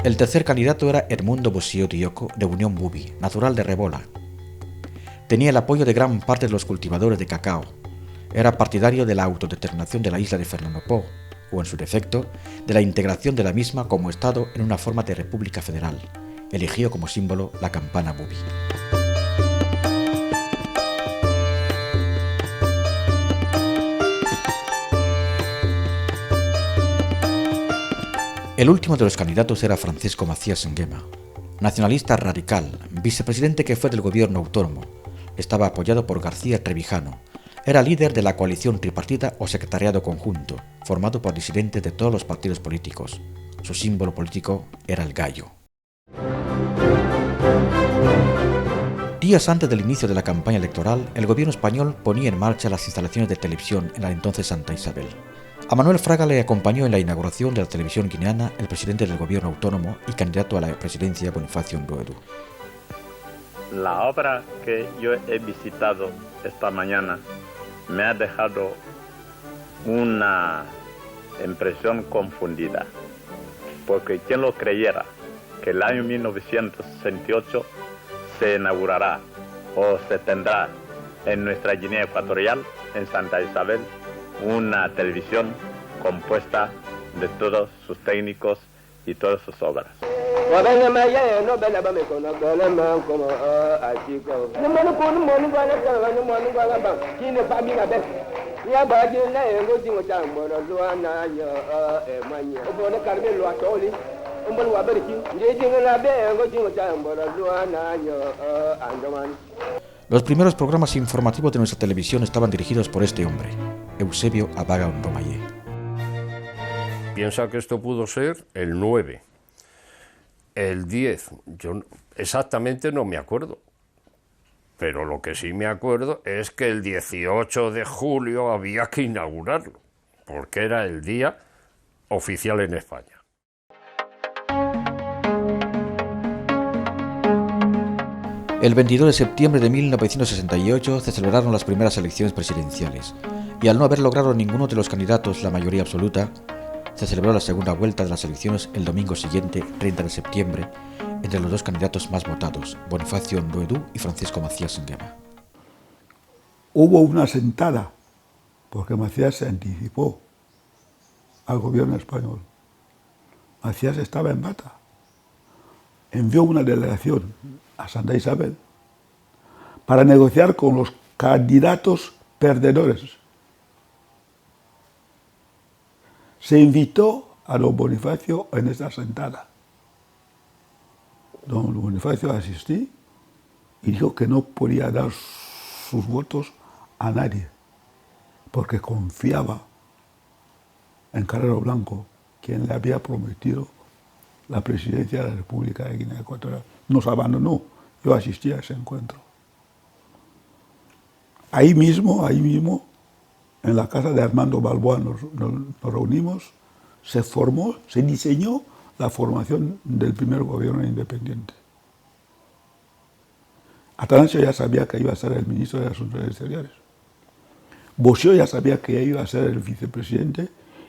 El tercer candidato era Edmundo Bosio Dioko, de Unión Bubi, natural de Rebola. Tenía el apoyo de gran parte de los cultivadores de cacao. Era partidario de la autodeterminación de la isla de Fernando Po, o en su defecto, de la integración de la misma como Estado en una forma de república federal. Eligió como símbolo la campana Bubi. El último de los candidatos era Francisco Macías Nguema, nacionalista radical, vicepresidente que fue del gobierno autónomo. Estaba apoyado por García Trevijano. Era líder de la coalición tripartita o secretariado conjunto, formado por disidentes de todos los partidos políticos. Su símbolo político era el gallo. Días antes del inicio de la campaña electoral, el gobierno español ponía en marcha las instalaciones de televisión en la entonces Santa Isabel. A Manuel Fraga le acompañó en la inauguración de la televisión guineana el presidente del gobierno autónomo y candidato a la presidencia Bonifacio Ondoedu. La obra que yo he visitado esta mañana me ha dejado una impresión confundida, porque quien lo creyera que el año 1968 se inaugurará o se tendrá en nuestra Guinea Ecuatorial, en Santa Isabel, una televisión compuesta de todos sus técnicos y todas sus obras. Los primeros programas informativos de nuestra televisión estaban dirigidos por este hombre, Eusebio Abaga Unromayé. Piensa que esto pudo ser el 9, el 10, yo exactamente no me acuerdo, pero lo que sí me acuerdo es que el 18 de julio había que inaugurarlo, porque era el día oficial en España. El 22 de septiembre de 1968 se celebraron las primeras elecciones presidenciales, y al no haber logrado ninguno de los candidatos la mayoría absoluta, se celebró la segunda vuelta de las elecciones el domingo siguiente, 30 de septiembre, entre los dos candidatos más votados, Bonifacio Nduedu y Francisco Macías Nguema. Hubo una sentada, porque Macías se anticipó al gobierno español. Macías estaba en bata. Envió una delegación a Santa Isabel para negociar con los candidatos perdedores. Se invitó a don Bonifacio en esta sentada. Don Bonifacio asistió y dijo que no podía dar sus votos a nadie, porque confiaba en Carrero Blanco, quien le había prometido la presidencia de la República de Guinea Ecuatorial. Nos abandonó, yo asistí a ese encuentro. Ahí mismo, en la casa de Armando Balboa nos reunimos, se diseñó la formación del primer gobierno independiente. Atanasio ya sabía que iba a ser el ministro de Asuntos Exteriores. Boschio ya sabía que iba a ser el vicepresidente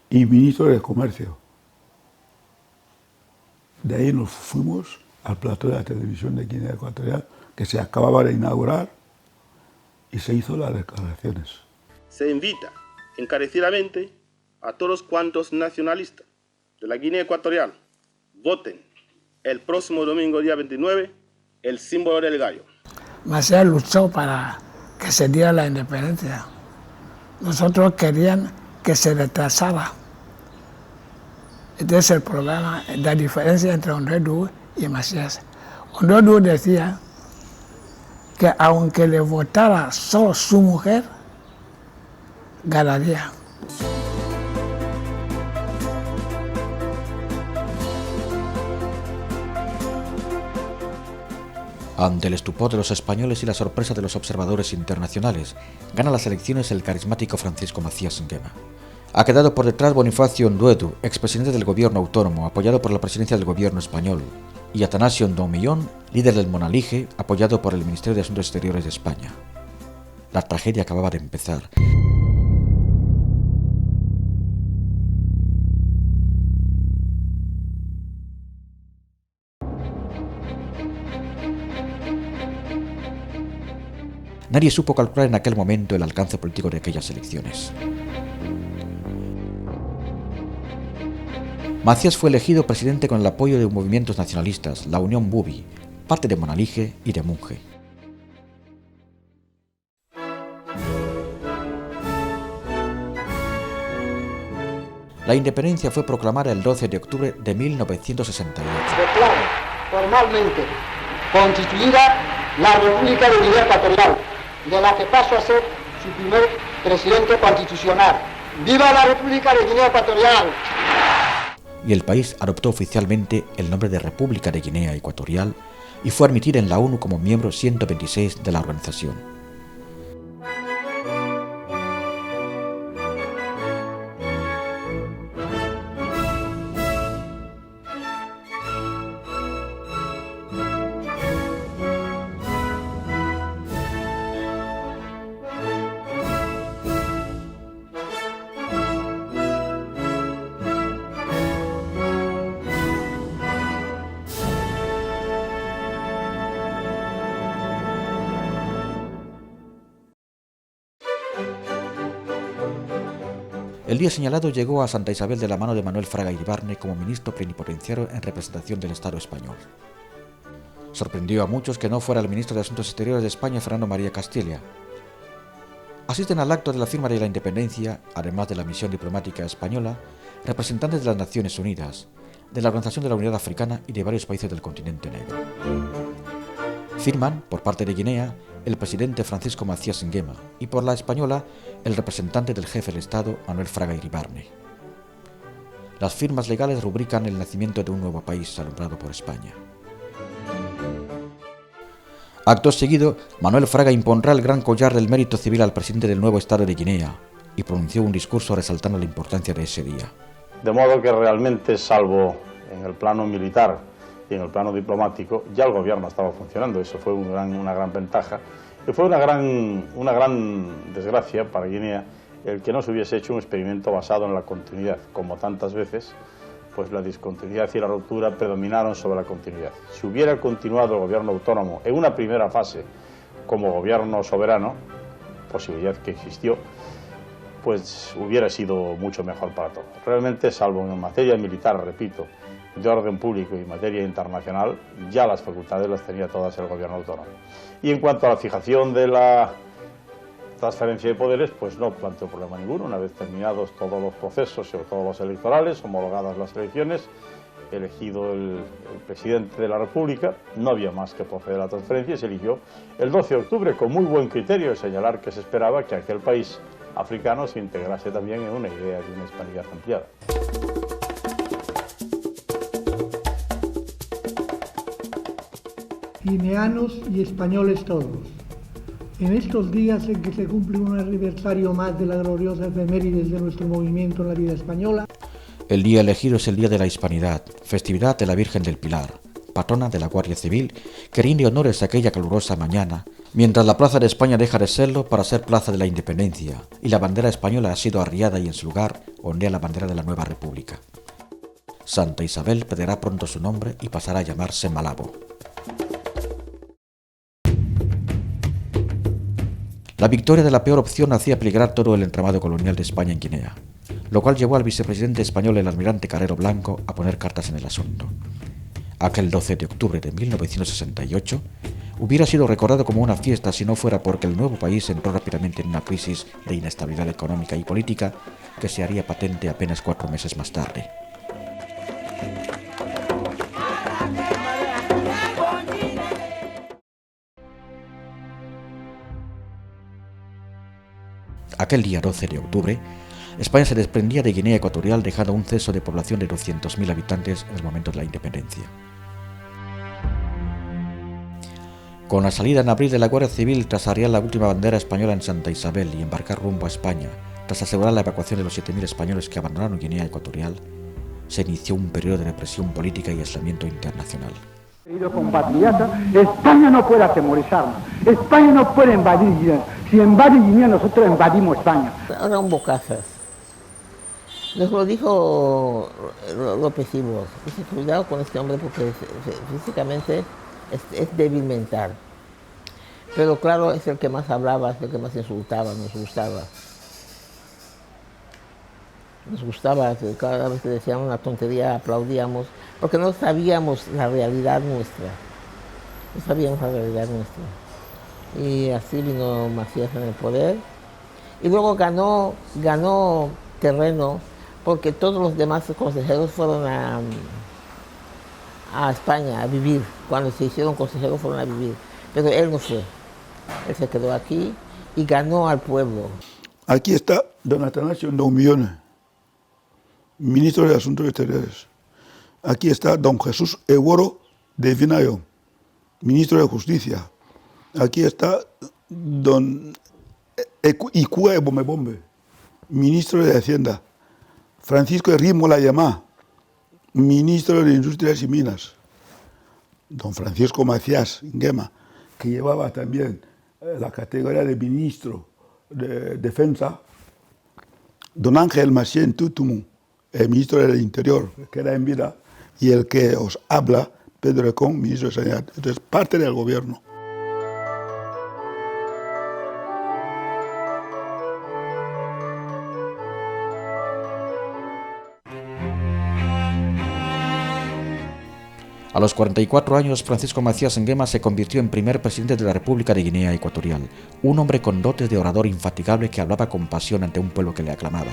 y ministro de Comercio. De ahí nos fuimos al plató de la televisión de Guinea Ecuatorial, que se acababa de inaugurar, y se hizo las declaraciones. Se invita encarecidamente a todos cuantos nacionalistas de la Guinea Ecuatorial voten el próximo domingo, día 29, el símbolo del gallo. Macías luchó para que se diera la independencia. Nosotros querían que se retrasara. Este es el problema, la diferencia entre Nduedu y Macías. Nduedu decía que aunque le votara solo su mujer, ganaría. Ante el estupor de los españoles y la sorpresa de los observadores internacionales, gana las elecciones el carismático Francisco Macías Nguema. Ha quedado por detrás Bonifacio Nduedu, expresidente del gobierno autónomo, apoyado por la presidencia del gobierno español, y Atanasio Ndomillón, líder del Monalige, apoyado por el Ministerio de Asuntos Exteriores de España. La tragedia acababa de empezar. Nadie supo calcular en aquel momento el alcance político de aquellas elecciones. Macías fue elegido presidente con el apoyo de movimientos nacionalistas, la Unión Bubi, parte de Monalige y de Monge. La independencia fue proclamada el 12 de octubre de 1968. Declaro formalmente constituida la República de Guinea Ecuatorial, de la que paso a ser su primer presidente constitucional. ¡Viva la República de Guinea Ecuatorial! Y el país adoptó oficialmente el nombre de República de Guinea Ecuatorial y fue admitida en la ONU como miembro 126 de la organización. El día señalado llegó a Santa Isabel de la mano de Manuel Fraga Iribarne como ministro plenipotenciario en representación del Estado español. Sorprendió a muchos que no fuera el ministro de Asuntos Exteriores de España, Fernando María Castilla. Asisten al acto de la firma de la independencia, además de la misión diplomática española, representantes de las Naciones Unidas, de la Organización de la Unidad Africana y de varios países del continente negro. Firman, por parte de Guinea, el presidente Francisco Macías Nguema y por la española, el representante del jefe del Estado, Manuel Fraga Iribarne. Las firmas legales rubrican el nacimiento de un nuevo país alumbrado por España. Acto seguido, Manuel Fraga impondrá el gran collar del mérito civil al presidente del nuevo Estado de Guinea y pronunció un discurso resaltando la importancia de ese día. De modo que realmente, salvo en el plano militar y en el plano diplomático, ya el gobierno estaba funcionando. Eso fue una gran ventaja y fue una gran desgracia para Guinea el que no se hubiese hecho un experimento basado en la continuidad. Como tantas veces, pues la discontinuidad y la ruptura predominaron sobre la continuidad. Si hubiera continuado el gobierno autónomo en una primera fase como gobierno soberano, posibilidad que existió, pues hubiera sido mucho mejor para todos. Realmente, salvo en materia militar, repito, de orden público y materia internacional, ya las facultades las tenía todas el gobierno autónomo. Y en cuanto a la fijación de la transferencia de poderes, pues no planteó problema ninguno. Una vez terminados todos los procesos, sobre todo los electorales, homologadas las elecciones, elegido el presidente de la República, no había más que proceder a la transferencia y se eligió el 12 de octubre con muy buen criterio de señalar que se esperaba que aquel país africano se integrase también en una idea de una hispanidad ampliada. Guineanos y españoles todos, en estos días en que se cumple un aniversario más de la gloriosa efemérides de nuestro movimiento en la vida española. El día elegido es el Día de la Hispanidad, festividad de la Virgen del Pilar, patrona de la Guardia Civil, que rinde honores a aquella calurosa mañana, mientras la Plaza de España deja de serlo para ser Plaza de la Independencia, y la bandera española ha sido arriada y en su lugar ondea la bandera de la nueva República. Santa Isabel perderá pronto su nombre y pasará a llamarse Malabo. La victoria de la peor opción hacía peligrar todo el entramado colonial de España en Guinea, lo cual llevó al vicepresidente español, el almirante Carrero Blanco, a poner cartas en el asunto. Aquel 12 de octubre de 1968 hubiera sido recordado como una fiesta si no fuera porque el nuevo país entró rápidamente en una crisis de inestabilidad económica y política que se haría patente apenas 4 meses más tarde. Aquel día 12 de octubre, España se desprendía de Guinea Ecuatorial, dejando un censo de población de 200.000 habitantes en el momento de la independencia. Con la salida en abril de la Guardia Civil tras arriar la última bandera española en Santa Isabel y embarcar rumbo a España, tras asegurar la evacuación de los 7.000 españoles que abandonaron Guinea Ecuatorial, se inició un periodo de represión política y aislamiento internacional. Querido compatriota, España no puede atemorizarnos, España no puede invadir Guinea. Si invade Guinea, nosotros invadimos España. Ahora un bocazas. Nos lo dijo López Ibor. Dice, cuidado con este hombre porque físicamente es débil mental. Pero claro, es el que más hablaba, es el que más insultaba, nos gustaba. Nos gustaba, cada vez que decían una tontería aplaudíamos, porque no sabíamos la realidad nuestra. No sabíamos la realidad nuestra. Y así vino Macías en el poder. Y luego ganó terreno, porque todos los demás consejeros fueron a España a vivir. Cuando se hicieron consejeros fueron a vivir. Pero él no fue. Él se quedó aquí y ganó al pueblo. Aquí está don Atanasio Ndoumione, ministro de Asuntos Exteriores. Aquí está don Jesús Eworo de Vinayo, ministro de Justicia. Aquí está don Ikue Bombe, ministro de Hacienda. Francisco Rimo Layamá, ministro de Industrias y Minas. Don Francisco Macías Nguema, que llevaba también la categoría de ministro de Defensa. Don Ángel Macien Tutumu, el ministro del Interior, que era en vida, y el que os habla, Pedro Ecón, ministro de Sanidad. Entonces, parte del gobierno. A los 44 años, Francisco Macías Nguema se convirtió en primer presidente de la República de Guinea Ecuatorial, un hombre con dotes de orador infatigable que hablaba con pasión ante un pueblo que le aclamaba.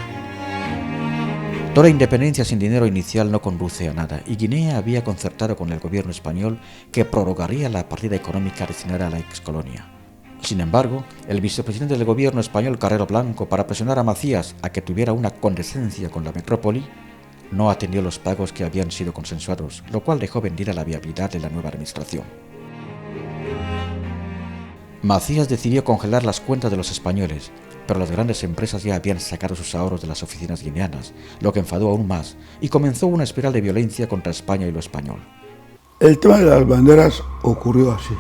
Toda independencia sin dinero inicial no conduce a nada, y Guinea había concertado con el gobierno español que prorrogaría la partida económica destinada a la excolonia. Sin embargo, el vicepresidente del gobierno español, Carrero Blanco, para presionar a Macías a que tuviera una condescendencia con la metrópoli, no atendió los pagos que habían sido consensuados, lo cual dejó vendida la viabilidad de la nueva administración. Macías decidió congelar las cuentas de los españoles, pero las grandes empresas ya habían sacado sus ahorros de las oficinas guineanas, lo que enfadó aún más, y comenzó una espiral de violencia contra España y lo español. El tema de las banderas ocurrió así.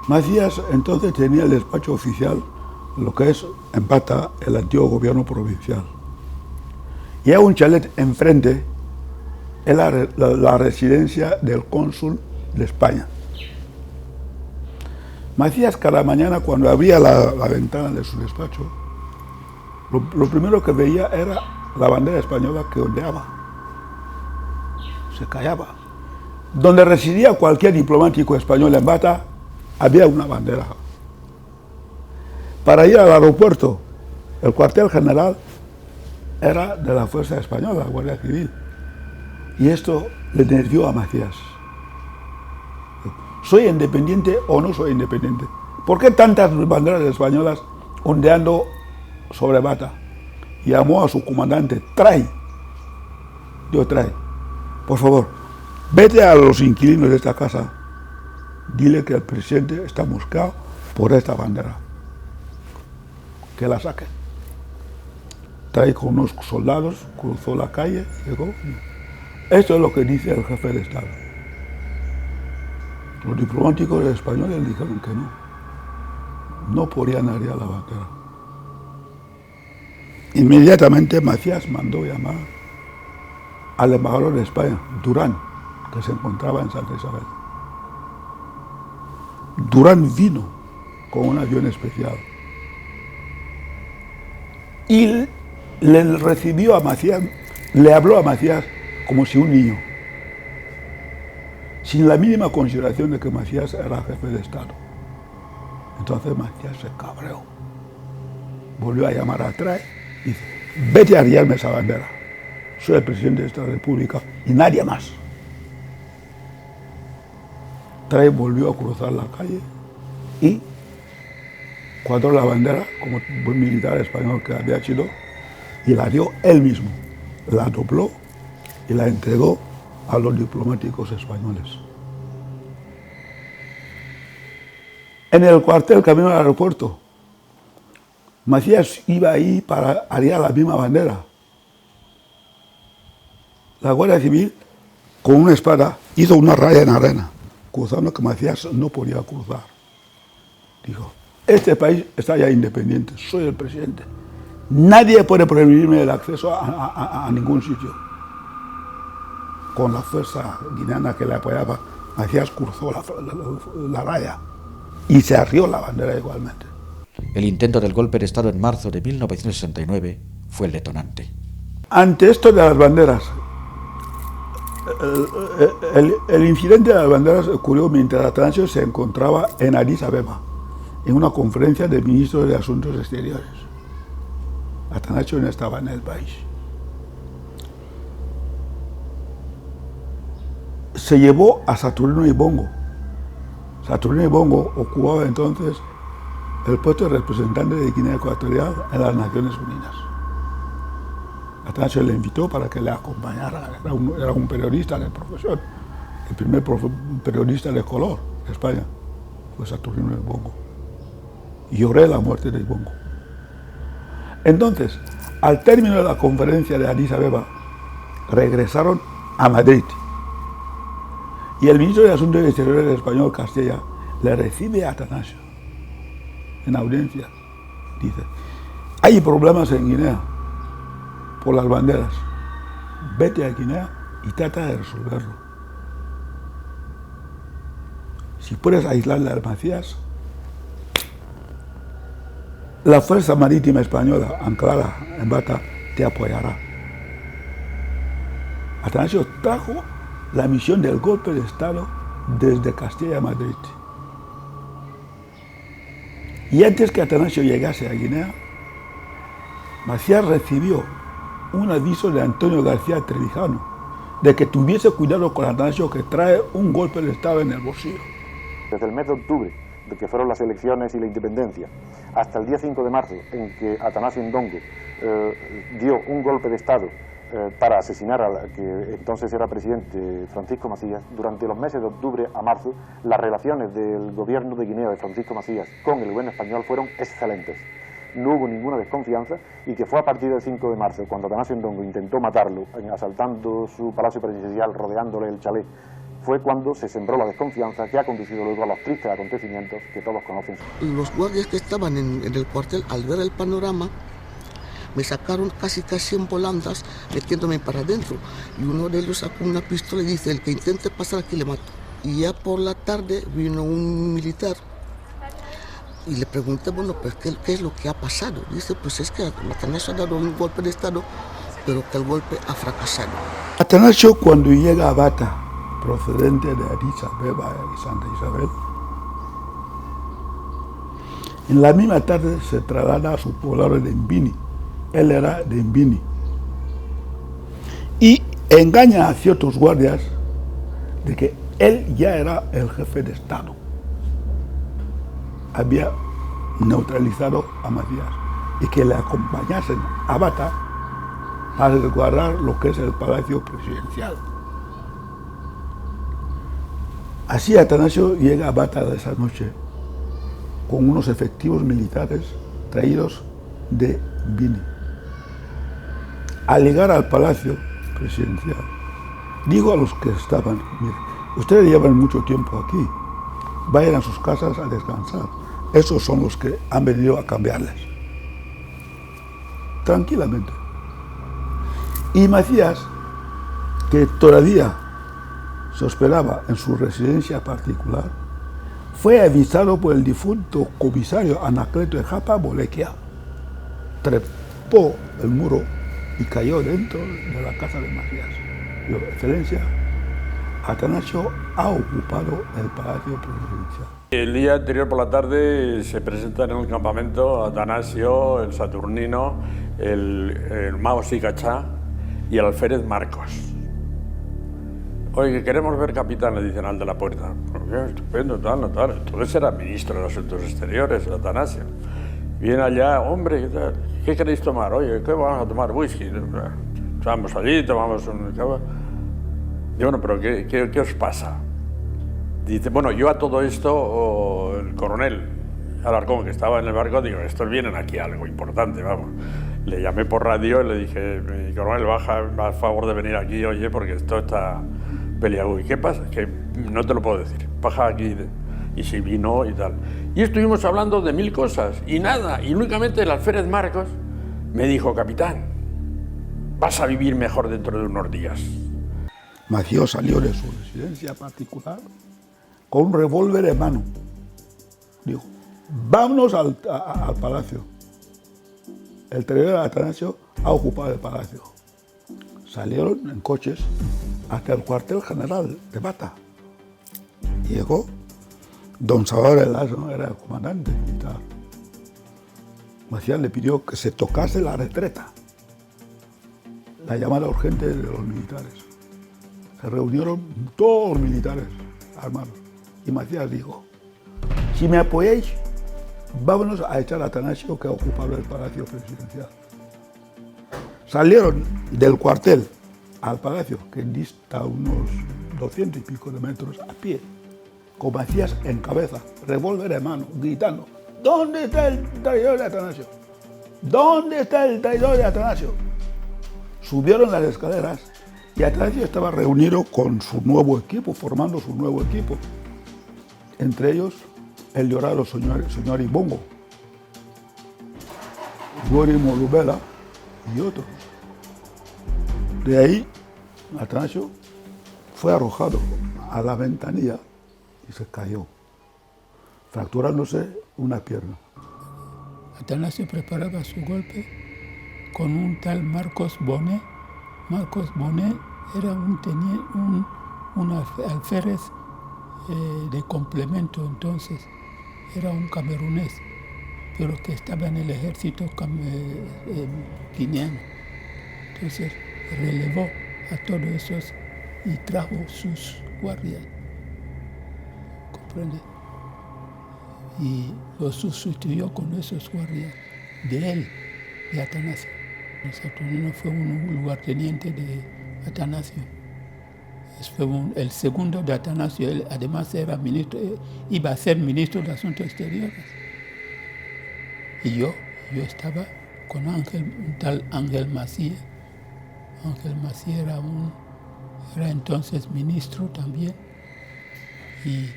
Macías entonces tenía el despacho oficial, lo que es en Bata, el antiguo gobierno provincial. Y hay un chalet enfrente, es la residencia del cónsul de España. Macías cada mañana cuando abría la ventana de su despacho, lo primero que veía era la bandera española que ondeaba. Se callaba. Donde residía cualquier diplomático español en Bata, había una bandera. Para ir al aeropuerto, el cuartel general era de la Fuerza Española, la Guardia Civil. Y esto le nervió a Macías. ¿Soy independiente o no soy independiente? ¿Por qué tantas banderas españolas ondeando sobre Bata? Llamó a su comandante, trae. Por favor, vete a los inquilinos de esta casa, dile que el presidente está buscado por esta bandera. Que la saque. Trae con unos soldados, cruzó la calle, llegó. Esto es lo que dice el jefe de Estado. Los diplomáticos españoles dijeron que no podían arriar la bandera. Inmediatamente Macías mandó llamar al embajador de España, Durán, que se encontraba en Santa Isabel. Durán vino con un avión especial y le recibió a Macías, le habló a Macías como si un niño, sin la mínima consideración de que Macías era jefe de Estado. Entonces Macías se cabreó, volvió a llamar a Trae y dice, vete a arriarme esa bandera, soy el presidente de esta república y nadie más. Trae volvió a cruzar la calle y cuadró la bandera como buen militar español que había sido y la dio él mismo, la dobló y la entregó a los diplomáticos españoles. En el cuartel camino al aeropuerto, Macías iba ahí para arriar la misma bandera. La Guardia Civil, con una espada, hizo una raya en arena, cruzando que Macías no podía cruzar. Dijo, este país está ya independiente, soy el presidente. Nadie puede prohibirme el acceso a ningún sitio. Con la fuerza guineana que le apoyaba, Macías cruzó la raya y se arrió la bandera igualmente. El intento del golpe de Estado en marzo de 1969 fue el detonante. Ante esto de las banderas, el incidente de las banderas ocurrió mientras Atanasio se encontraba en Addis Abeba, en una conferencia de ministros de Asuntos Exteriores. Atanasio no estaba en el país. Se llevó a Saturnino Ibongo. Saturnino Ibongo ocupaba entonces el puesto de representante de Guinea Ecuatorial en las Naciones Unidas. Atanasio le invitó para que le acompañara. Era un periodista de profesión, el primer periodista de color de España fue Saturnino Ibongo. Y lloré la muerte de Ibongo. Entonces, al término de la conferencia de Addis Abeba, regresaron a Madrid. Y el ministro de Asuntos Exteriores español, Castella, le recibe a Atanasio en audiencia. Dice, hay problemas en Guinea por las banderas. Vete a Guinea y trata de resolverlo. Si puedes aislarle a Macías, la Fuerza Marítima Española, anclada en Bata, te apoyará. Atanasio trajo la misión del golpe de Estado desde Castilla a Madrid. Y antes que Atanasio llegase a Guinea, Macías recibió un aviso de Antonio García Trevijano de que tuviese cuidado con Atanasio, que trae un golpe de Estado en el bolsillo. Desde el mes de octubre, de que fueron las elecciones y la independencia, hasta el día 5 de marzo, en que Atanasio Ndongo dio un golpe de Estado para asesinar al que entonces era presidente Francisco Macías, durante los meses de octubre a marzo, las relaciones del gobierno de Guinea de Francisco Macías con el gobierno español fueron excelentes. No hubo ninguna desconfianza, y que fue a partir del 5 de marzo, cuando Atanasio Ndongo intentó matarlo, asaltando su palacio presidencial, rodeándole el chalet, fue cuando se sembró la desconfianza que ha conducido luego a los tristes acontecimientos que todos conocen. Los guardias que estaban en el cuartel, al ver el panorama, me sacaron casi en volandas, metiéndome para adentro. Y uno de ellos sacó una pistola y dice: el que intente pasar aquí le mato. Y ya por la tarde vino un militar y le pregunté, bueno, pues ¿qué es lo que ha pasado? Dice, pues es que Atanasio ha dado un golpe de Estado, pero que el golpe ha fracasado. Atanasio, cuando llega a Bata, procedente de Addis Abeba y Santa Isabel, en la misma tarde se traslada a su poblado de Mbini. Él era de Mbini. Y engaña a ciertos guardias de que él ya era el jefe de Estado. Había neutralizado a Macías y que le acompañasen a Bata para resguardar lo que es el palacio presidencial. Así Atanasio llega a Bata de esa noche con unos efectivos militares traídos de Mbini. Al llegar al palacio presidencial, digo a los que estaban: miren, ustedes llevan mucho tiempo aquí, vayan a sus casas a descansar. Esos son los que han venido a cambiarles. Tranquilamente. Y Macías, que todavía se hospedaba en su residencia particular, fue avisado por el difunto comisario Anacleto Ejapa Bolequia. Trepó el muro y cayó dentro de la casa de Macías. Dijo: Excelencia, Atanasio ha ocupado el palacio presidencial. El día anterior por la tarde se presentan en el campamento Atanasio, el Saturnino, el Mao Sicachá y el alférez Marcos. Oye, que queremos ver capitán, le dicen al de la puerta. Estupendo, tal. Entonces era ministro de Asuntos Exteriores, Atanasio. Viene allá: hombre, ¿qué tal? ¿Qué queréis tomar? Oye, ¿qué vamos a tomar? Whisky. Vamos allí, tomamos un cava. Y bueno, pero ¿qué os pasa? Dice, bueno, yo a todo esto, el coronel Alarcón, que estaba en el barco, digo, estos vienen aquí a algo importante, vamos. Le llamé por radio y le dije: mi coronel, baja a favor de venir aquí, oye, porque esto está peliagudo. ¿Y qué pasa? Que no te lo puedo decir, baja aquí. Y si vino y tal. Y estuvimos hablando de mil cosas, y nada, y únicamente el alférez Marcos me dijo: capitán, vas a vivir mejor dentro de unos días. Macías salió de su residencia particular con un revólver en mano. Dijo: vámonos al palacio. El traidor Atanasio ha ocupado el palacio. Salieron en coches hasta el cuartel general de Bata. Llegó don Salvador Elazo, era el comandante militar. Macías le pidió que se tocase la retreta, la llamada urgente de los militares. Se reunieron todos los militares armados y Macías dijo: si me apoyáis, vámonos a echar a Atanasio, que ha ocupado el palacio presidencial. Salieron del cuartel al palacio, que dista unos 200 y pico de metros, a pie, con Macías en cabeza, revólver en mano, gritando: ¿dónde está el traidor de Atanasio? ¿Dónde está el traidor de Atanasio? Subieron las escaleras y Atanasio estaba reunido con su nuevo equipo, formando su nuevo equipo. Entre ellos, el llorado señor Ibongo, Gori Molubela y otros. De ahí, Atanasio fue arrojado a la ventanilla y se cayó, fracturándose una pierna. Atanasio preparaba su golpe con un tal Marcos Bonet. Marcos Bonet era un alférez de complemento, entonces era un camerunés, pero que estaba en el ejército guineano. Entonces relevó a todos esos y trajo sus guardias, ¿comprende? Y los sustituyó con esos guardias de él, de Atanasio. Saturnino fue un lugarteniente de Atanasio. Fue el segundo de Atanasio. Él además era ministro, iba a ser ministro de Asuntos Exteriores. Y yo estaba con un tal Ángel Macía. Ángel Macía era entonces ministro también. Y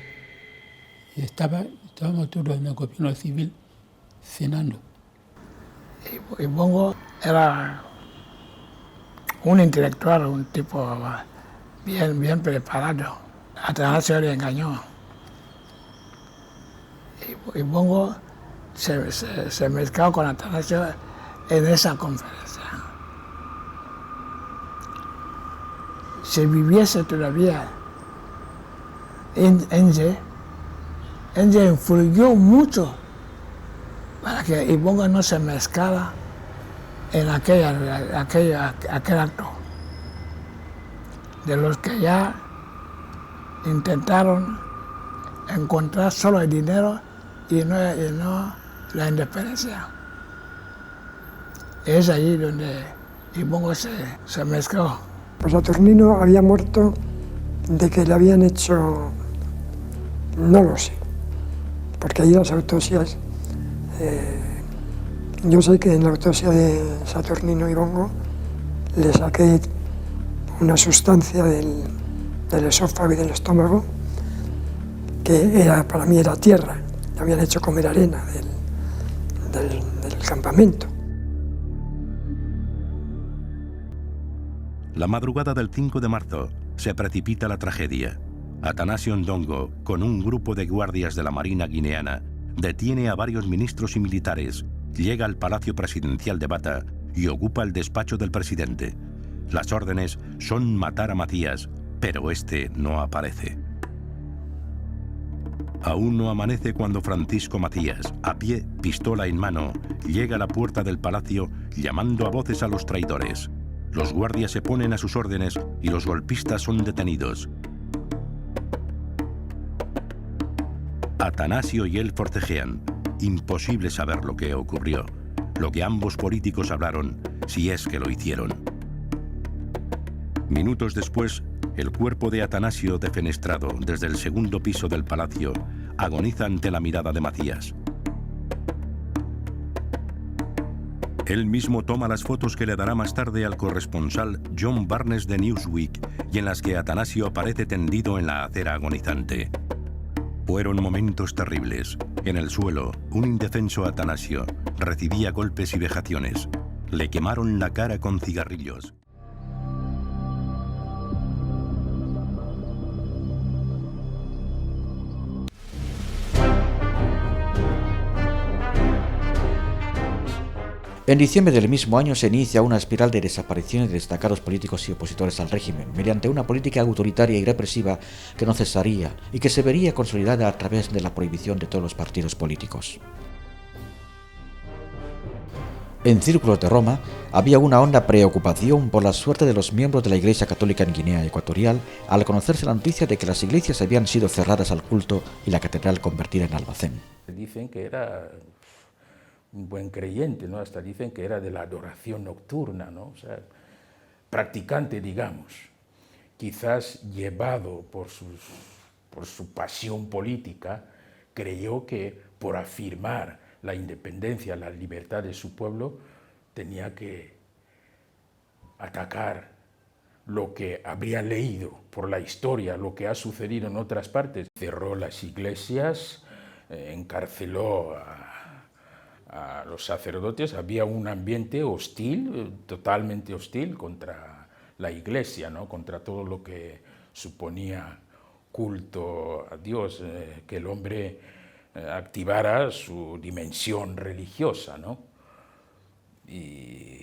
estábamos todos en el gobierno civil cenando. Y Bongo era un intelectual, un tipo bien preparado. Atanasio le engañó. Y Bongo se mezcló con Atanasio en esa conferencia. Si viviese todavía Enge influyó mucho para que Ibonga no se mezclara en aquel acto. De los que ya intentaron encontrar solo el dinero y no la independencia. Es allí donde Ibonga se mezcló. Pues Saturnino había muerto de que le habían hecho, no lo sé, porque ahí las autopsias, yo sé que en la autopsia de Saturnino Ibongo le saqué una sustancia del esófago y del estómago que para mí era tierra, le habían hecho comer arena del campamento. La madrugada del 5 de marzo se precipita la tragedia. Atanasio Ndongo, con un grupo de guardias de la Marina guineana, detiene a varios ministros y militares, llega al Palacio Presidencial de Bata y ocupa el despacho del presidente. Las órdenes son matar a Matías, pero este no aparece. Aún no amanece cuando Francisco Matías, a pie, pistola en mano, llega a la puerta del palacio llamando a voces a los traidores. Los guardias se ponen a sus órdenes y los golpistas son detenidos. Atanasio y él forcejean. Imposible saber lo que ocurrió, lo que ambos políticos hablaron, si es que lo hicieron. Minutos después, el cuerpo de Atanasio, defenestrado desde el segundo piso del palacio, agoniza ante la mirada de Matías. Él mismo toma las fotos que le dará más tarde al corresponsal John Barnes de Newsweek y en las que Atanasio aparece tendido en la acera agonizante. Fueron momentos terribles. En el suelo, un indefenso Atanasio recibía golpes y vejaciones. Le quemaron la cara con cigarrillos. En diciembre del mismo año se inicia una espiral de desapariciones de destacados políticos y opositores al régimen, mediante una política autoritaria y represiva que no cesaría y que se vería consolidada a través de la prohibición de todos los partidos políticos. En círculos de Roma había una honda preocupación por la suerte de los miembros de la Iglesia Católica en Guinea Ecuatorial al conocerse la noticia de que las iglesias habían sido cerradas al culto y la catedral convertida en almacén. Dicen que era un buen creyente, ¿no? Hasta dicen que era de la adoración nocturna, ¿no? O sea, practicante, digamos, quizás llevado por su pasión política, creyó que por afirmar la independencia, la libertad de su pueblo, tenía que atacar lo que habría leído por la historia, lo que ha sucedido en otras partes. Cerró las iglesias, encarceló a los sacerdotes, había un ambiente hostil, totalmente hostil contra la iglesia, ¿no? Contra todo lo que suponía culto a Dios, que el hombre activara su dimensión religiosa, ¿no? Y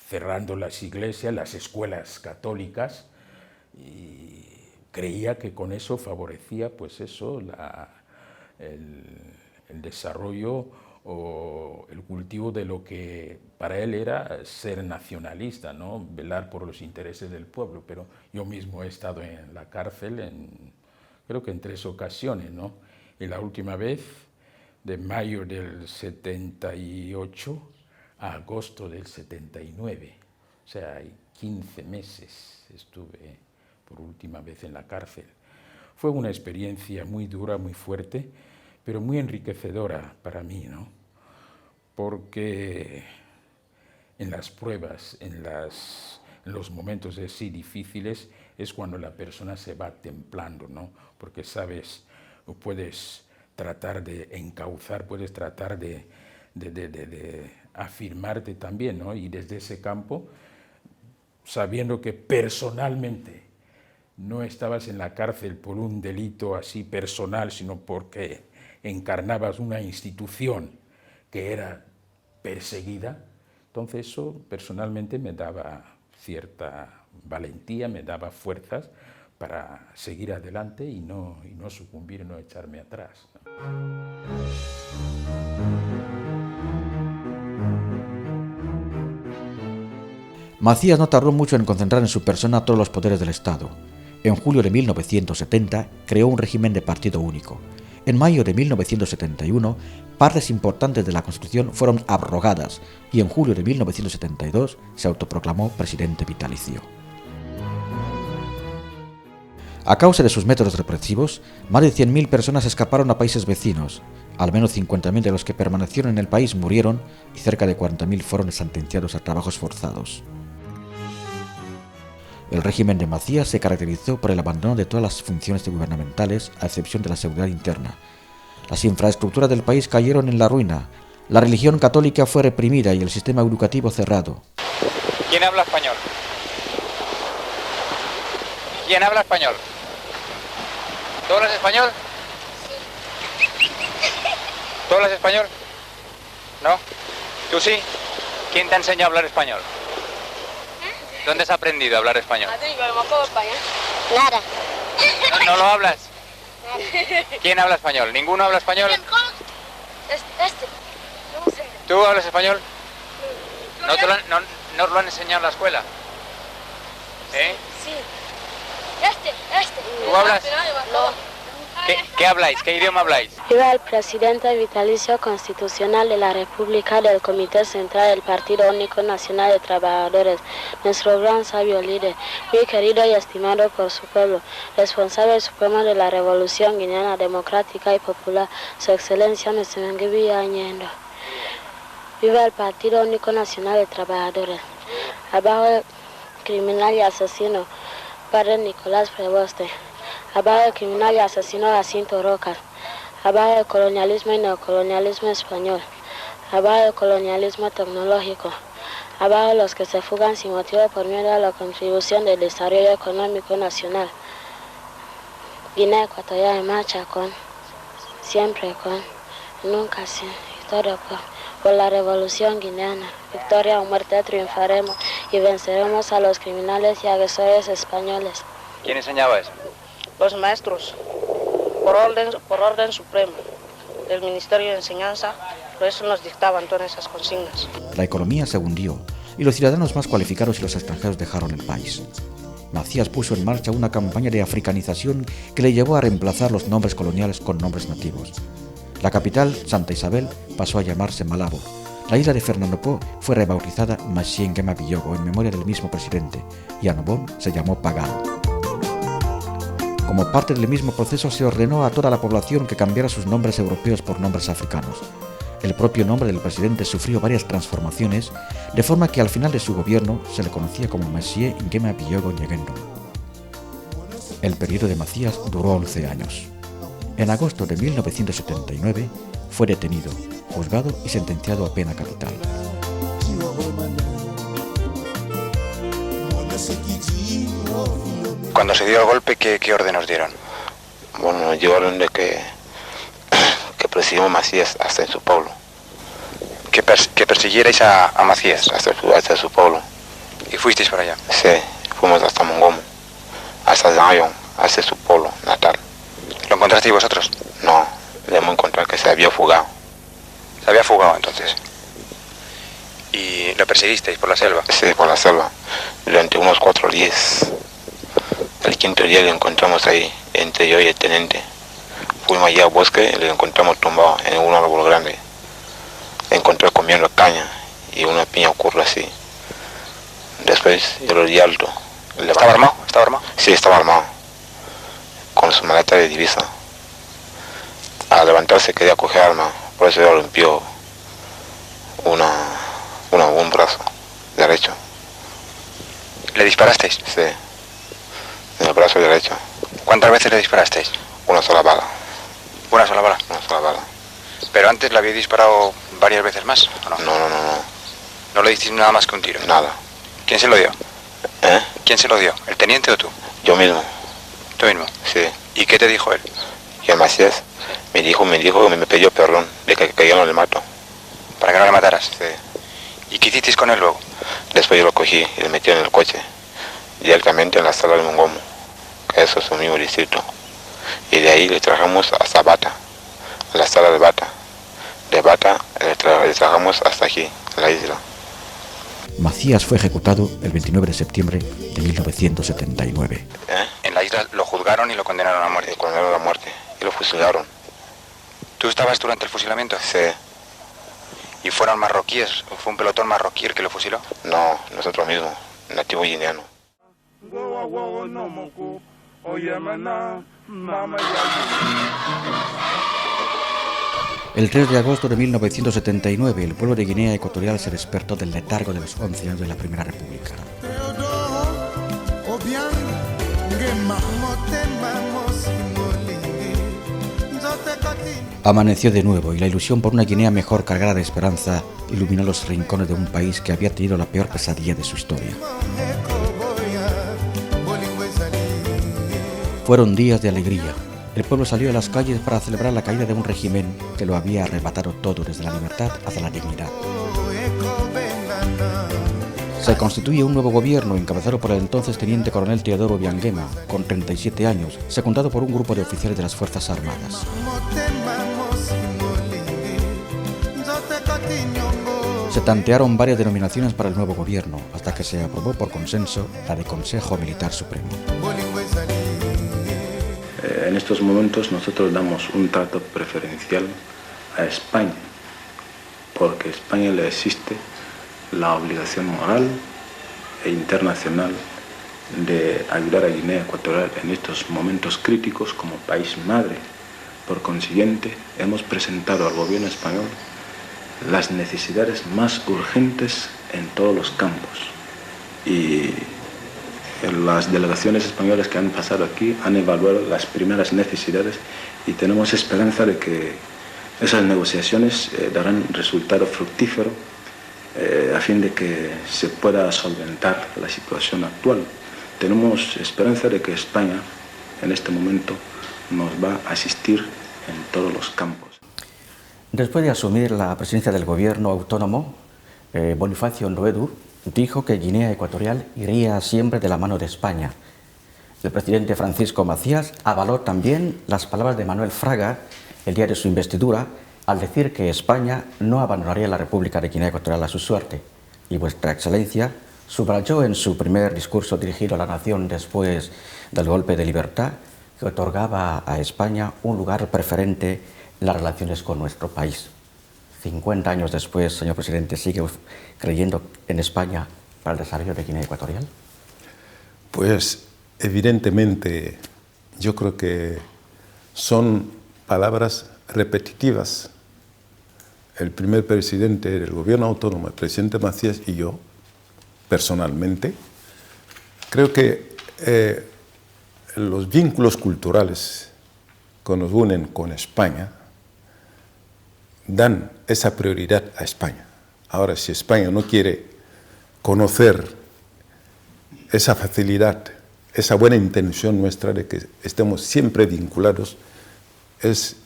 cerrando las iglesias, las escuelas católicas, y creía que con eso favorecía, pues eso, el desarrollo o el cultivo de lo que para él era ser nacionalista, ¿no? Velar por los intereses del pueblo. Pero yo mismo he estado en la cárcel creo que en 3 ocasiones, ¿no? Y la última vez, de mayo del 78 a agosto del 79. O sea, hay 15 meses estuve por última vez en la cárcel. Fue una experiencia muy dura, muy fuerte, pero muy enriquecedora para mí, ¿no? Porque en las pruebas, en los momentos así difíciles, es cuando la persona se va templando, ¿no? Porque sabes, puedes tratar de encauzar, puedes tratar de afirmarte también, ¿no? Y desde ese campo, sabiendo que personalmente no estabas en la cárcel por un delito así personal, sino porque encarnabas una institución que era perseguida, entonces eso personalmente me daba cierta valentía, me daba fuerzas para seguir adelante y no sucumbir, no echarme atrás. Macías no tardó mucho en concentrar en su persona todos los poderes del Estado. En julio de 1970 creó un régimen de partido único. En mayo de 1971, partes importantes de la Constitución fueron abrogadas y en julio de 1972 se autoproclamó presidente vitalicio. A causa de sus métodos represivos, más de 100.000 personas escaparon a países vecinos. Al menos 50.000 de los que permanecieron en el país murieron y cerca de 40.000 fueron sentenciados a trabajos forzados. El régimen de Macías se caracterizó por el abandono de todas las funciones gubernamentales, a excepción de la seguridad interna. Las infraestructuras del país cayeron en la ruina, la religión católica fue reprimida y el sistema educativo cerrado. ¿Quién habla español? ¿Quién habla español? ¿Tú hablas español? ¿Tú hablas español? ¿No? ¿Tú sí? ¿Quién te ha enseñado a hablar español? ¿Dónde has aprendido a hablar español? Nada. ¿No lo hablas? ¿Quién habla español? ¿Ninguno habla español? ¿Tú hablas español? ¿No os lo han enseñado en la escuela? ¿Eh? Sí. ¿Tú hablas? No. ¿Qué habláis? ¿Qué idioma habláis? Viva el presidente vitalicio constitucional de la República del Comité Central del Partido Único Nacional de Trabajadores, nuestro gran sabio líder, muy querido y estimado por su pueblo, responsable supremo de la Revolución Guineana Democrática y Popular, su excelencia Mr. Mengibi Añendo. Viva el Partido Único Nacional de Trabajadores. Abajo el criminal y asesino, padre Nicolás Preboste. Abajo el criminal y asesino Jacinto Roca. Abajo el colonialismo y neocolonialismo español. Abajo el colonialismo tecnológico. Abajo los que se fugan sin motivo por miedo a la contribución del desarrollo económico nacional. Guinea Ecuatorial en marcha con, siempre con, nunca sin, y todo por la revolución guineana. Victoria o muerte triunfaremos y venceremos a los criminales y agresores españoles. ¿Quién enseñaba eso? Los maestros, por orden suprema del Ministerio de Enseñanza, por eso nos dictaban todas esas consignas. La economía se hundió y los ciudadanos más cualificados y los extranjeros dejaron el país. Macías puso en marcha una campaña de africanización que le llevó a reemplazar los nombres coloniales con nombres nativos. La capital, Santa Isabel, pasó a llamarse Malabo. La isla de Fernando Po fue rebautizada Machien Nguema Biyogo en memoria del mismo presidente y Annobón se llamó Pagao. Como parte del mismo proceso se ordenó a toda la población que cambiara sus nombres europeos por nombres africanos. El propio nombre del presidente sufrió varias transformaciones, de forma que al final de su gobierno se le conocía como Machien Nguema Biyogo Nyegendo. El periodo de Macías duró 11 años. En agosto de 1979 fue detenido, juzgado y sentenciado a pena capital. Cuando se dio el golpe, ¿qué orden nos dieron? Bueno, nos dio orden de que persiguiéramos a Macías hasta en su pueblo. Que persiguierais a Macías hasta su pueblo. ¿Y fuisteis para allá? Sí, fuimos hasta Mongomo, hasta Zion, hasta su pueblo natal. ¿Lo encontrasteis vosotros? No, le hemos encontrado que se había fugado. Se había fugado entonces. ¿Y lo perseguisteis por la selva? Sí, por la selva. Durante unos 4 días. El 5.º día lo encontramos ahí, entre yo y el teniente. Fuimos allá al bosque y lo encontramos tumbado en un árbol grande. Lo encontré comiendo caña y una piña curva así. Después yo lo di alto. ¿Estaba armado? ¿Estaba armado? Sí, estaba armado. Con su maleta de divisa. Al levantarse quería coger arma, por eso yo rompió un brazo derecho. ¿Le disparasteis? Sí, en el brazo derecho. ¿Cuántas veces le disparasteis? Una sola bala. ¿Una sola bala? Una sola bala. ¿Pero antes le habéis disparado varias veces más, o no? No. ¿No le disteis nada más que un tiro? Nada. ¿Quién se lo dio? ¿Eh? ¿Quién se lo dio? ¿El teniente o tú? Yo mismo. ¿Tú mismo? Sí. ¿Y qué te dijo él? Y el Macías me dijo que me pidió perdón de que yo no le mato. ¿Para que no le mataras? Sí. ¿Y qué hicisteis con él luego? Después yo lo cogí y le metí en el coche, directamente en la sala de Mongomo, que eso es un mismo distrito. Y de ahí le trajamos hasta Bata, a la sala de Bata. De Bata le trajamos hasta aquí, a la isla. Macías fue ejecutado el 29 de septiembre de 1979. En la isla lo juzgaron y lo condenaron a muerte. Lo condenaron a muerte y lo fusilaron. ¿Tú estabas durante el fusilamiento? Sí. ¿Y fueron marroquíes? ¿Fue un pelotón marroquí el que lo fusiló? No, nosotros mismos, nativo guineano. El 3 de agosto de 1979, el pueblo de Guinea Ecuatorial se despertó del letargo de los 11 años de la Primera República. Amaneció de nuevo y la ilusión por una Guinea mejor, cargada de esperanza, iluminó los rincones de un país que había tenido la peor pesadilla de su historia. Fueron días de alegría. El pueblo salió a las calles para celebrar la caída de un régimen que lo había arrebatado todo, desde la libertad hasta la dignidad. Se constituye un nuevo gobierno encabezado por el entonces teniente coronel Teodoro Bianguema, con 37 años, secundado por un grupo de oficiales de las Fuerzas Armadas. Se tantearon varias denominaciones para el nuevo gobierno, hasta que se aprobó por consenso la de Consejo Militar Supremo. En estos momentos nosotros damos un trato preferencial a España, porque a España le existe la obligación moral e internacional de ayudar a Guinea Ecuatorial en estos momentos críticos como país madre. Por consiguiente, hemos presentado al gobierno español las necesidades más urgentes en todos los campos. Y las delegaciones españolas que han pasado aquí han evaluado las primeras necesidades y tenemos esperanza de que esas negociaciones darán resultado fructífero a fin de que se pueda solventar la situación actual. Tenemos esperanza de que España en este momento nos va a asistir en todos los campos. Después de asumir la presidencia del gobierno autónomo, Bonifacio Ndoedu dijo que Guinea Ecuatorial iría siempre de la mano de España. El presidente Francisco Macías avaló también las palabras de Manuel Fraga el día de su investidura, al decir que España no abandonaría la República de Guinea Ecuatorial a su suerte. Y Vuestra Excelencia subrayó en su primer discurso dirigido a la nación después del golpe de libertad que otorgaba a España un lugar preferente en las relaciones con nuestro país. 50 años después, señor presidente, ¿sigue creyendo en España para el desarrollo de Guinea Ecuatorial? Pues evidentemente yo creo que son palabras repetitivas. El primer presidente del gobierno autónomo, el presidente Macías, y yo, personalmente, creo que los vínculos culturales que nos unen con España dan esa prioridad a España. Ahora, si España no quiere conocer esa facilidad, esa buena intención nuestra de que estemos siempre vinculados, es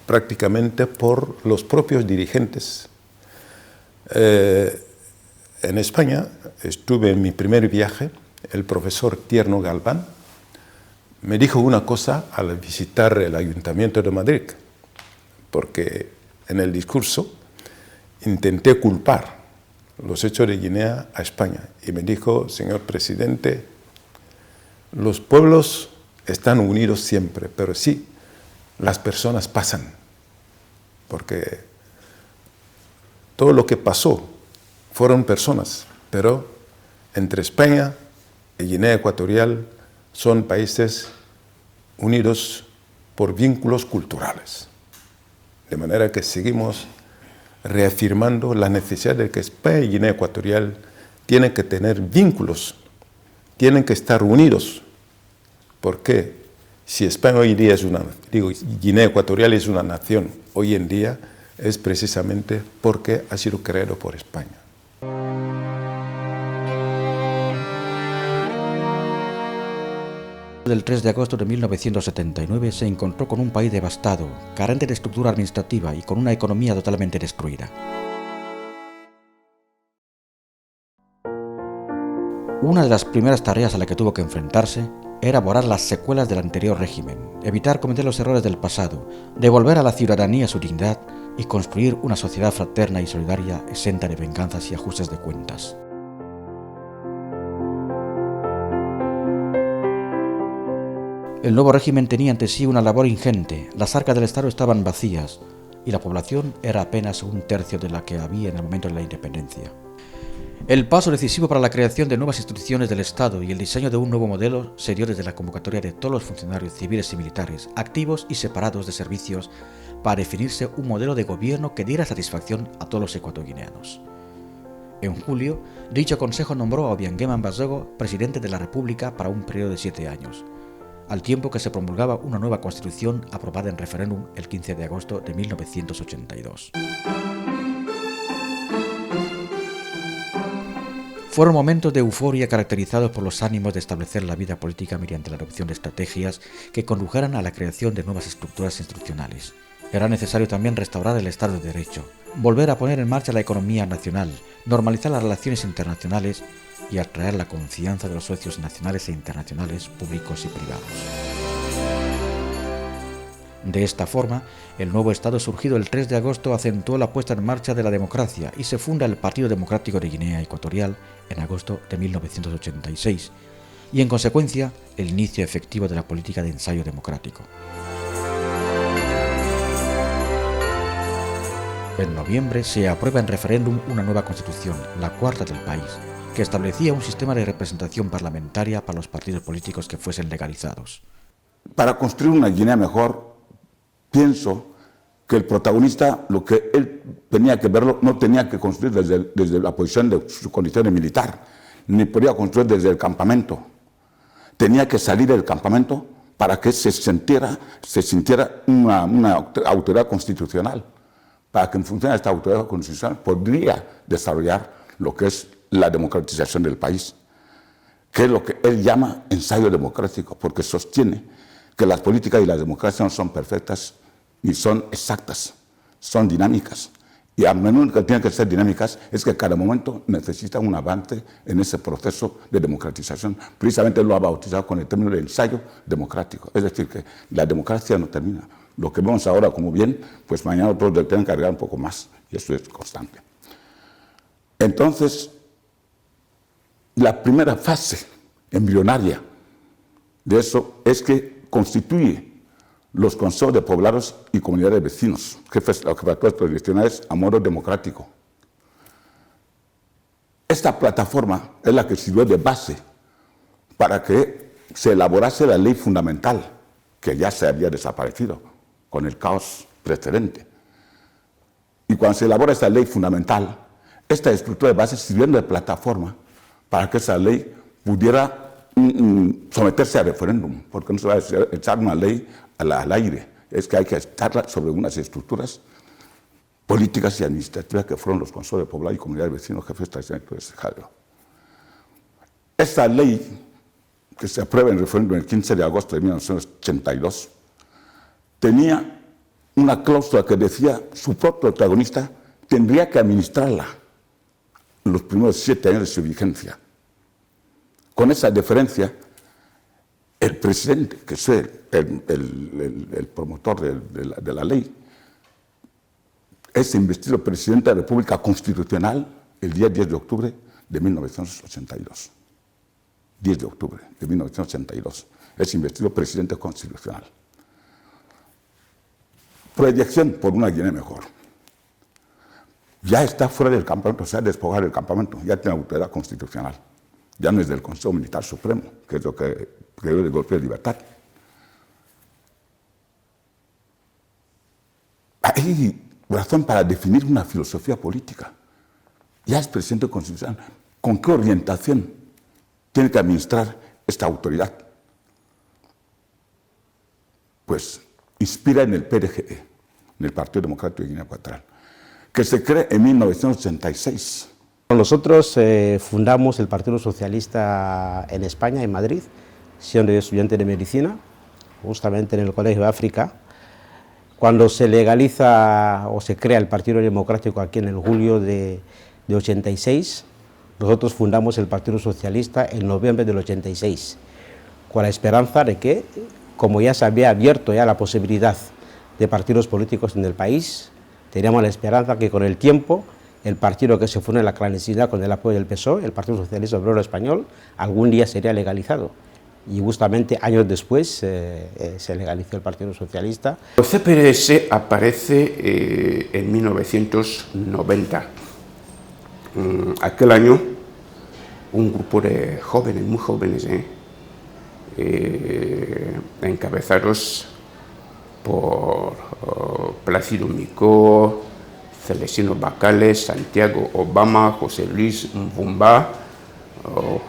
prácticamente por los propios dirigentes. En España estuve en mi primer viaje, el profesor Tierno Galván me dijo una cosa al visitar el Ayuntamiento de Madrid, porque en el discurso, intenté culpar los hechos de Guinea a España. Y me dijo, señor presidente, los pueblos están unidos siempre, pero sí, las personas pasan. Porque todo lo que pasó fueron personas, pero entre España y Guinea Ecuatorial son países unidos por vínculos culturales. De manera que seguimos reafirmando la necesidad de que España y Guinea Ecuatorial tienen que tener vínculos, tienen que estar unidos. Porque si España hoy en día Guinea Ecuatorial es una nación hoy en día, es precisamente porque ha sido creado por España. El 3 de agosto de 1979 se encontró con un país devastado, carente de estructura administrativa y con una economía totalmente destruida. Una de las primeras tareas a la que tuvo que enfrentarse era borrar las secuelas del anterior régimen, evitar cometer los errores del pasado, devolver a la ciudadanía su dignidad y construir una sociedad fraterna y solidaria exenta de venganzas y ajustes de cuentas. El nuevo régimen tenía ante sí una labor ingente, las arcas del Estado estaban vacías y la población era apenas un tercio de la que había en el momento de la independencia. El paso decisivo para la creación de nuevas instituciones del Estado y el diseño de un nuevo modelo se dio desde la convocatoria de todos los funcionarios civiles y militares, activos y separados de servicios, para definirse un modelo de gobierno que diera satisfacción a todos los ecuatoguineanos. En julio, dicho consejo nombró a Obiangema Mbasogo presidente de la República para un periodo de 7 años, al tiempo que se promulgaba una nueva constitución aprobada en referéndum el 15 de agosto de 1982. Fueron momentos de euforia caracterizados por los ánimos de establecer la vida política mediante la adopción de estrategias que condujeran a la creación de nuevas estructuras institucionales. Era necesario también restaurar el Estado de Derecho, volver a poner en marcha la economía nacional, normalizar las relaciones internacionales y atraer la confianza de los socios nacionales e internacionales, públicos y privados. De esta forma, el nuevo Estado surgido el 3 de agosto acentuó la puesta en marcha de la democracia y se funda el Partido Democrático de Guinea Ecuatorial en agosto de 1986 y, en consecuencia, el inicio efectivo de la política de ensayo democrático. En noviembre se aprueba en referéndum una nueva constitución, la cuarta del país, que establecía un sistema de representación parlamentaria para los partidos políticos que fuesen legalizados. Para construir una Guinea mejor, pienso que el protagonista, lo que él tenía que verlo, no tenía que construir desde la posición de su condición de militar, ni podía construir desde el campamento. Tenía que salir del campamento para que se sintiera una autoridad constitucional, para que en función de esta autoridad constitucional podría desarrollar lo que es la democratización del país, que es lo que él llama ensayo democrático, porque sostiene que las políticas y las democracias no son perfectas ni son exactas, son dinámicas. Y a menudo que tienen que ser dinámicas es que cada momento necesita un avance en ese proceso de democratización. Precisamente lo ha bautizado con el término de ensayo democrático. Es decir, que la democracia no termina. Lo que vemos ahora como bien, pues mañana otros tienen que cargar un poco más. Y eso es constante. Entonces, la primera fase embrionaria de eso es que constituye los consejos de poblados y comunidades de vecinos, jefaturas tradicionales a modo democrático. Esta plataforma es la que sirvió de base para que se elaborase la ley fundamental, que ya se había desaparecido con el caos precedente. Y cuando se elabora esta ley fundamental, esta estructura de base sirvió de plataforma para que esa ley pudiera someterse a referéndum, porque no se va a echar una ley al aire, es que hay que echarla sobre unas estructuras políticas y administrativas que fueron los consejos de poblado y comunidades de vecinos, jefes tradicionales de ese género. Esta ley, que se aprueba en referéndum el 15 de agosto de 1982, tenía una cláusula que decía su propio protagonista tendría que administrarla en los primeros 7 años de su vigencia. Con esa diferencia, el presidente, que es el promotor de la ley, es investido presidente de la República Constitucional el día 10 de octubre de 1982. 10 de octubre de 1982. Es investido presidente constitucional. Proyección por una Guinea mejor. Ya está fuera del campamento, se ha despojado del campamento, ya tiene autoridad constitucional. Ya no es del Consejo Militar Supremo, que es lo que creó el golpe de libertad. Hay razón para definir una filosofía política. Ya es presidente constitucional. ¿Con qué orientación tiene que administrar esta autoridad? Pues inspira en el PDGE, en el Partido Democrático de Guinea Ecuatorial, que se crea en 1986. Nosotros fundamos el Partido Socialista en España, en Madrid, siendo yo estudiante de medicina, justamente en el Colegio de África. Cuando se legaliza o se crea el Partido Democrático aquí en el julio de 86, nosotros fundamos el Partido Socialista en noviembre del 86, con la esperanza de que, como ya se había abierto ya la posibilidad de partidos políticos en el país, teníamos la esperanza que con el tiempo el partido que se fue en la clandestinidad con el apoyo del PSOE, el Partido Socialista Obrero Español, algún día sería legalizado. Y justamente años después se legalizó el Partido Socialista. El CPRS aparece en 1990. Aquel año un grupo de jóvenes, muy jóvenes, encabezados por Plácido Micó, Celestino Bacales, Santiago Obama, José Luis Mvumba,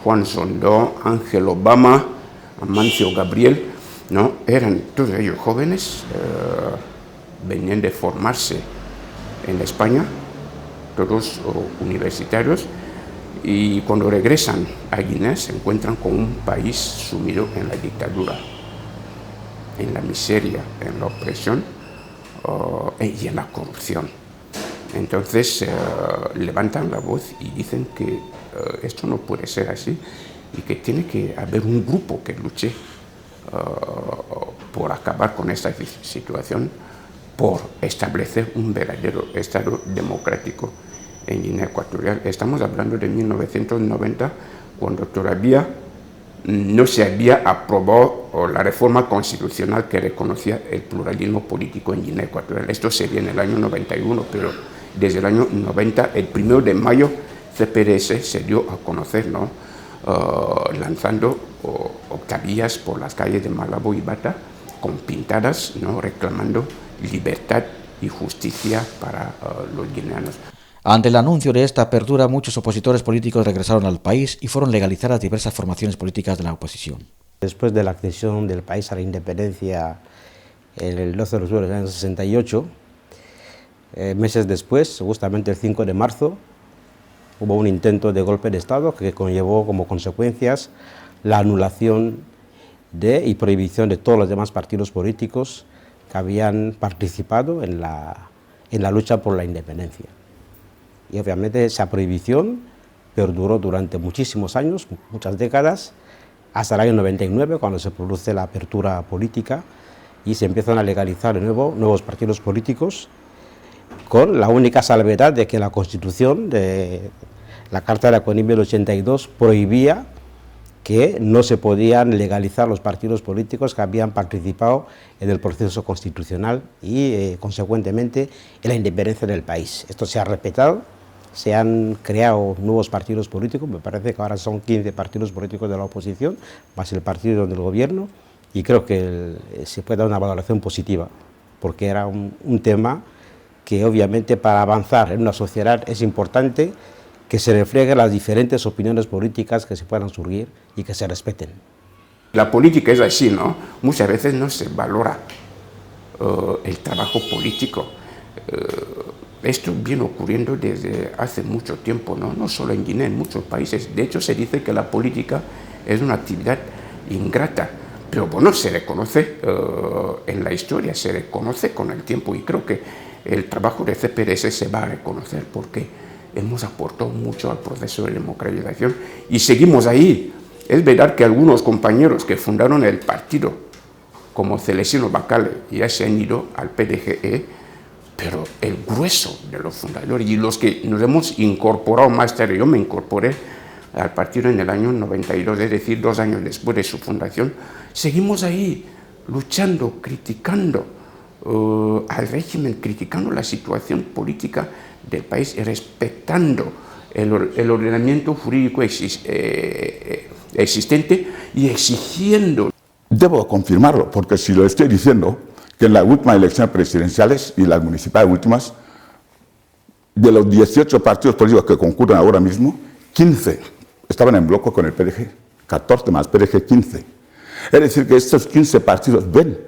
Juan Sondó, Ángel Obama, Amancio Gabriel, ¿no? Eran todos ellos jóvenes, venían de formarse en España, todos universitarios, y cuando regresan a Guinea se encuentran con un país sumido en la dictadura, en la miseria, en la opresión y en la corrupción. Entonces levantan la voz y dicen que esto no puede ser así y que tiene que haber un grupo que luche por acabar con esta situación, por establecer un verdadero Estado democrático en Guinea Ecuatorial. Estamos hablando de 1990, cuando todavía no se había aprobado la reforma constitucional que reconocía el pluralismo político en Guinea Ecuatorial. Esto sería en el año 91, pero desde el año 90, el 1 de mayo, CPRS se dio a conocer, ¿no? Lanzando octavillas por las calles de Malabo y Bata, con pintadas, ¿no? Reclamando libertad y justicia para los guineanos. Ante el anuncio de esta apertura, muchos opositores políticos regresaron al país y fueron legalizadas diversas formaciones políticas de la oposición. Después de la accesión del país a la independencia el 12 de octubre del año 68, meses después, justamente el 5 de marzo, hubo un intento de golpe de Estado que conllevó como consecuencias la anulación y prohibición de todos los demás partidos políticos que habían participado en la lucha por la independencia. Y obviamente esa prohibición perduró durante muchísimos años, muchas décadas, hasta el año 99, cuando se produce la apertura política y se empiezan a legalizar de nuevo nuevos partidos políticos, con la única salvedad de que la Constitución de la Carta de la CONIME del 82 prohibía que no se podían legalizar los partidos políticos que habían participado en el proceso constitucional y, consecuentemente, en la independencia del país. Esto se ha respetado, se han creado nuevos partidos políticos, me parece que ahora son 15 partidos políticos de la oposición, más el partido del gobierno, y creo que se puede dar una valoración positiva, porque era un tema que obviamente para avanzar en una sociedad es importante que se reflejen las diferentes opiniones políticas que se puedan surgir y que se respeten. La política es así, ¿no? Muchas veces no se valora el trabajo político. Esto viene ocurriendo desde hace mucho tiempo, ¿no? No solo en Guinea, en muchos países. De hecho, se dice que la política es una actividad ingrata, pero bueno, se reconoce en la historia, se reconoce con el tiempo, y creo que el trabajo de CPRS se va a reconocer porque hemos aportado mucho al proceso de democratización y seguimos ahí. Es verdad que algunos compañeros que fundaron el partido, como Celestino Bacales, ya se han ido al PDGE pero el grueso de los fundadores y los que nos hemos incorporado más tarde, yo me incorporé al partido en el año 92, es decir, 2 años después de su fundación, seguimos ahí luchando, criticando al régimen, criticando la situación política del país y respetando el ordenamiento jurídico existente y exigiendo. Debo confirmarlo, porque si lo estoy diciendo, que en las últimas elecciones presidenciales y las municipales últimas, de los 18 partidos políticos que concurren ahora mismo, 15 estaban en bloque con el PDG, 14 más PDG, 15. Es decir, que estos 15 partidos ven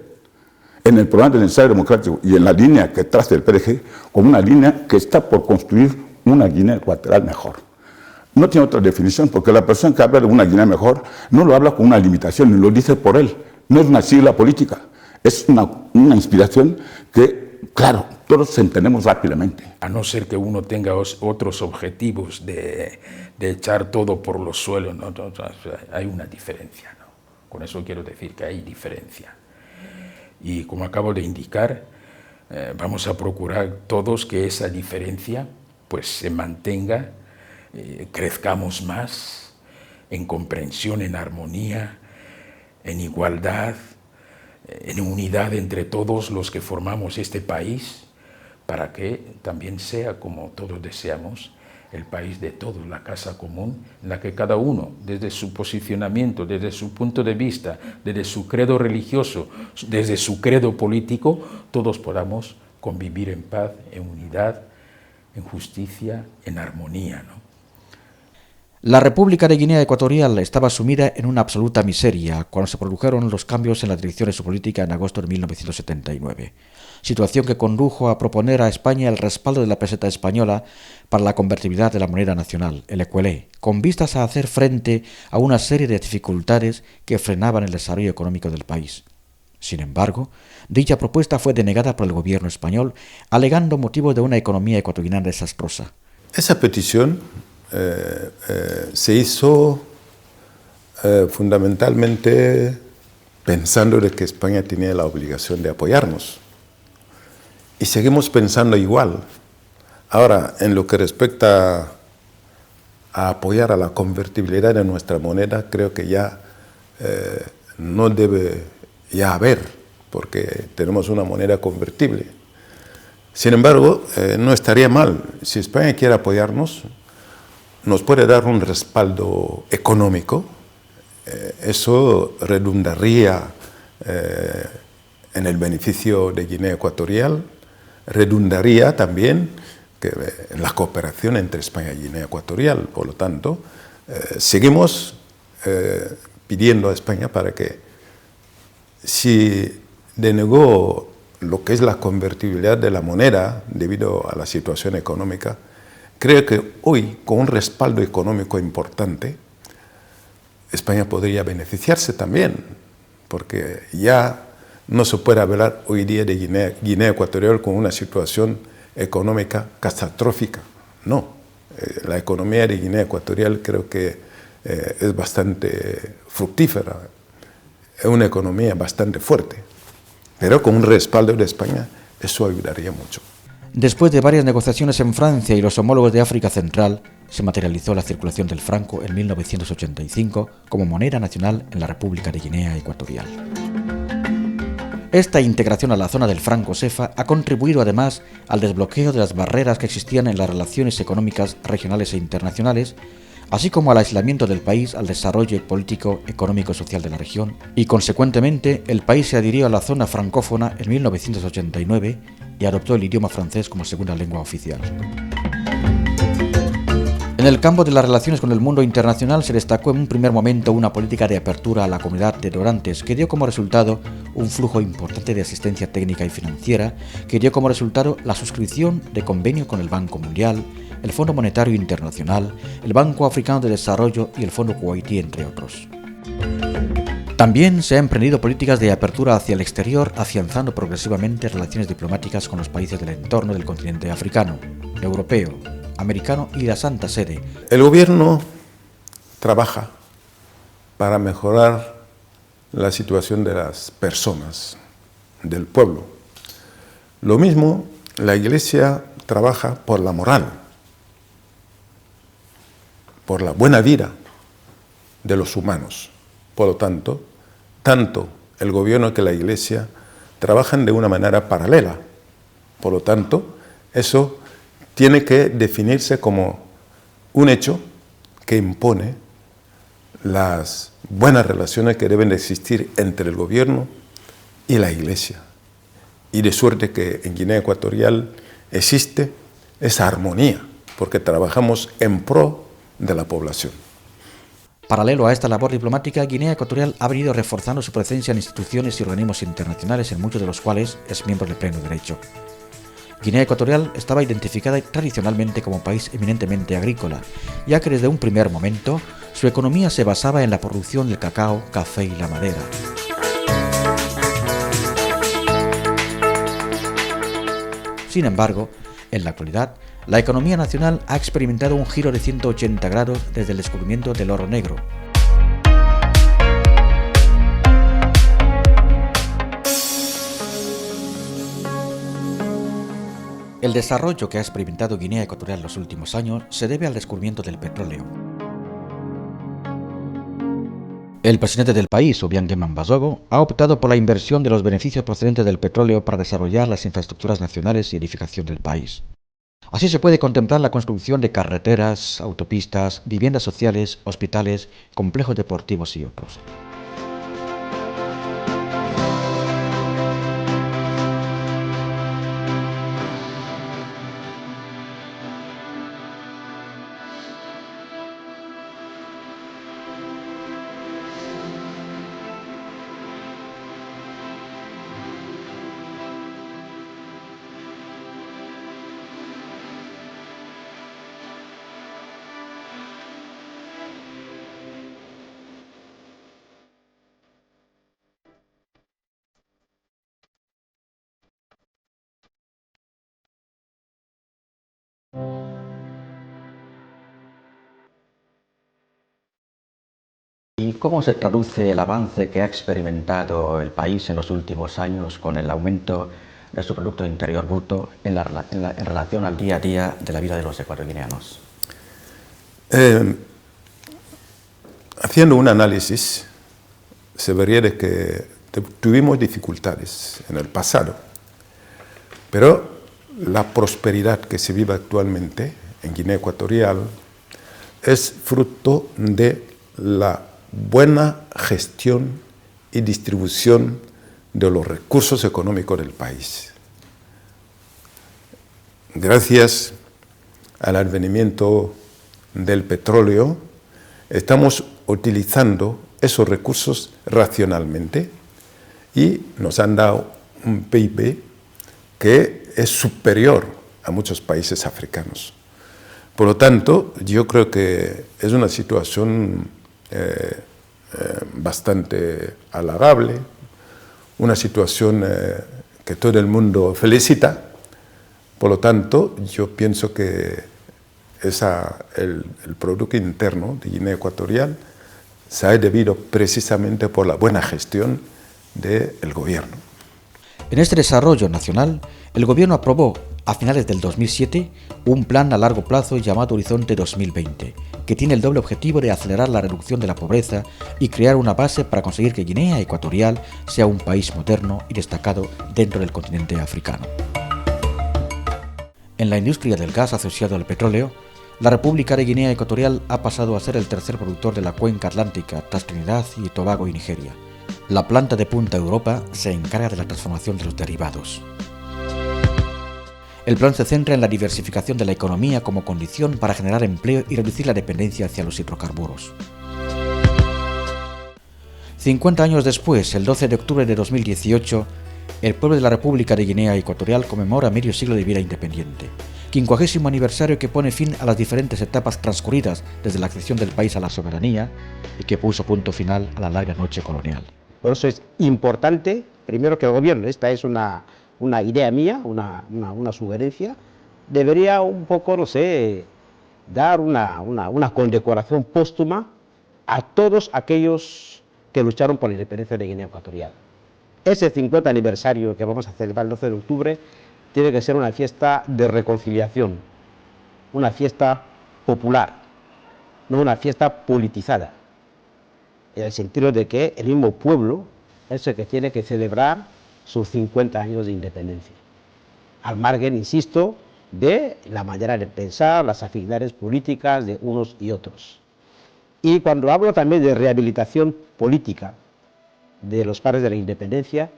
en el programa del ensayo democrático y en la línea que traza el PDG como una línea que está por construir una Guinea Ecuatorial mejor. No tiene otra definición, porque la persona que habla de una Guinea mejor no lo habla con una limitación, ni lo dice por él. No es una sigla política, es una inspiración que, claro, todos entendemos rápidamente. A no ser que uno tenga otros objetivos de echar todo por los suelos, ¿no? Hay una diferencia, ¿no? Con eso quiero decir que hay diferencia. Y como acabo de indicar, vamos a procurar todos que esa diferencia pues, se mantenga, crezcamos más en comprensión, en armonía, en igualdad, en unidad entre todos los que formamos este país, para que también sea, como todos deseamos, el país de todos, la casa común, en la que cada uno, desde su posicionamiento, desde su punto de vista, desde su credo religioso, desde su credo político, todos podamos convivir en paz, en unidad, en justicia, en armonía, ¿no? La República de Guinea Ecuatorial estaba sumida en una absoluta miseria cuando se produjeron los cambios en la dirección de su política en agosto de 1979, situación que condujo a proponer a España el respaldo de la peseta española para la convertibilidad de la moneda nacional, el ecuelé, con vistas a hacer frente a una serie de dificultades que frenaban el desarrollo económico del país. Sin embargo, dicha propuesta fue denegada por el gobierno español, alegando motivos de una economía ecuatoriana desastrosa. Esa petición se hizo fundamentalmente pensando de que España tenía la obligación de apoyarnos. Y seguimos pensando igual. Ahora, en lo que respecta a apoyar a la convertibilidad de nuestra moneda, creo que ya no debe ya haber, porque tenemos una moneda convertible. Sin embargo, no estaría mal. Si España quiere apoyarnos, nos puede dar un respaldo económico. Eso redundaría en el beneficio de Guinea Ecuatorial, redundaría también en la cooperación entre España y Guinea Ecuatorial. Por lo tanto, seguimos pidiendo a España para que, si denegó lo que es la convertibilidad de la moneda debido a la situación económica, creo que hoy, con un respaldo económico importante, España podría beneficiarse también, porque ya no se puede hablar hoy día de Guinea Ecuatorial con una situación económica catastrófica. No, la economía de Guinea Ecuatorial creo que es bastante fructífera, es una economía bastante fuerte, pero con un respaldo de España eso ayudaría mucho. Después de varias negociaciones en Francia y los homólogos de África Central, se materializó la circulación del franco en 1985 como moneda nacional en la República de Guinea Ecuatorial. Esta integración a la zona del franco CEFA ha contribuido además al desbloqueo de las barreras que existían en las relaciones económicas regionales e internacionales, así como al aislamiento del país al desarrollo político, económico y social de la región, y consecuentemente el país se adhirió a la zona francófona en 1989 y adoptó el idioma francés como segunda lengua oficial. En el campo de las relaciones con el mundo internacional se destacó en un primer momento una política de apertura a la comunidad de donantes que dio como resultado un flujo importante de asistencia técnica y financiera, que dio como resultado la suscripción de convenio con el Banco Mundial, el Fondo Monetario Internacional, el Banco Africano de Desarrollo y el Fondo Kuwaití, entre otros. También se han emprendido políticas de apertura hacia el exterior, afianzando progresivamente relaciones diplomáticas con los países del entorno del continente africano, europeo, americano y la Santa Sede. El gobierno trabaja para mejorar la situación de las personas, del pueblo. Lo mismo la Iglesia trabaja por la moral, por la buena vida de los humanos. Por lo tanto, tanto el gobierno que la Iglesia trabajan de una manera paralela. Por lo tanto, eso tiene que definirse como un hecho que impone las buenas relaciones que deben de existir entre el gobierno y la Iglesia. Y de suerte que en Guinea Ecuatorial existe esa armonía, porque trabajamos en pro de la población. Paralelo a esta labor diplomática, Guinea Ecuatorial ha venido reforzando su presencia en instituciones y organismos internacionales, en muchos de los cuales es miembro de pleno derecho. Guinea Ecuatorial estaba identificada tradicionalmente como país eminentemente agrícola, ya que desde un primer momento su economía se basaba en la producción del cacao, café y la madera. Sin embargo, en la actualidad, la economía nacional ha experimentado un giro de 180 grados desde el descubrimiento del oro negro. El desarrollo que ha experimentado Guinea Ecuatorial en los últimos años se debe al descubrimiento del petróleo. El presidente del país, Obiang Bazogo, ha optado por la inversión de los beneficios procedentes del petróleo para desarrollar las infraestructuras nacionales y edificación del país. Así se puede contemplar la construcción de carreteras, autopistas, viviendas sociales, hospitales, complejos deportivos y otros. ¿Y cómo se traduce el avance que ha experimentado el país en los últimos años con el aumento de su Producto Interior Bruto en relación al día a día de la vida de los ecuatorianos? Haciendo un análisis, se vería de que tuvimos dificultades en el pasado, pero la prosperidad que se vive actualmente en Guinea Ecuatorial es fruto de la buena gestión y distribución de los recursos económicos del país. Gracias al advenimiento del petróleo, estamos utilizando esos recursos racionalmente y nos han dado un PIB que es superior a muchos países africanos. Por lo tanto, yo creo que es una situación bastante halagable, una situación que todo el mundo felicita. Por lo tanto, yo pienso que el Producto Interno de Guinea Ecuatorial se ha debido precisamente por la buena gestión del gobierno. En este desarrollo nacional, el gobierno aprobó a finales del 2007 un plan a largo plazo llamado Horizonte 2020, que tiene el doble objetivo de acelerar la reducción de la pobreza y crear una base para conseguir que Guinea Ecuatorial sea un país moderno y destacado dentro del continente africano. En la industria del gas asociado al petróleo, la República de Guinea Ecuatorial ha pasado a ser el tercer productor de la cuenca atlántica tras Trinidad y Tobago y Nigeria. La planta de Punta Europa se encarga de la transformación de los derivados. El plan se centra en la diversificación de la economía como condición para generar empleo y reducir la dependencia hacia los hidrocarburos. 50 años después, el 12 de octubre de 2018, el pueblo de la República de Guinea Ecuatorial conmemora medio siglo de vida independiente, 50º aniversario que pone fin a las diferentes etapas transcurridas desde la accesión del país a la soberanía y que puso punto final a la larga noche colonial. Por eso es importante, primero, que el gobierno, esta es una idea mía, una sugerencia, debería un poco, no sé, dar una condecoración póstuma a todos aquellos que lucharon por la independencia de Guinea Ecuatorial. Ese 50 aniversario que vamos a celebrar el 12 de octubre tiene que ser una fiesta de reconciliación, una fiesta popular, no una fiesta politizada, en el sentido de que el mismo pueblo es el que tiene que celebrar sus 50 años de independencia, al margen, insisto, de la manera de pensar, las afinidades políticas de unos y otros. Y cuando hablo también de rehabilitación política de los padres de la independencia,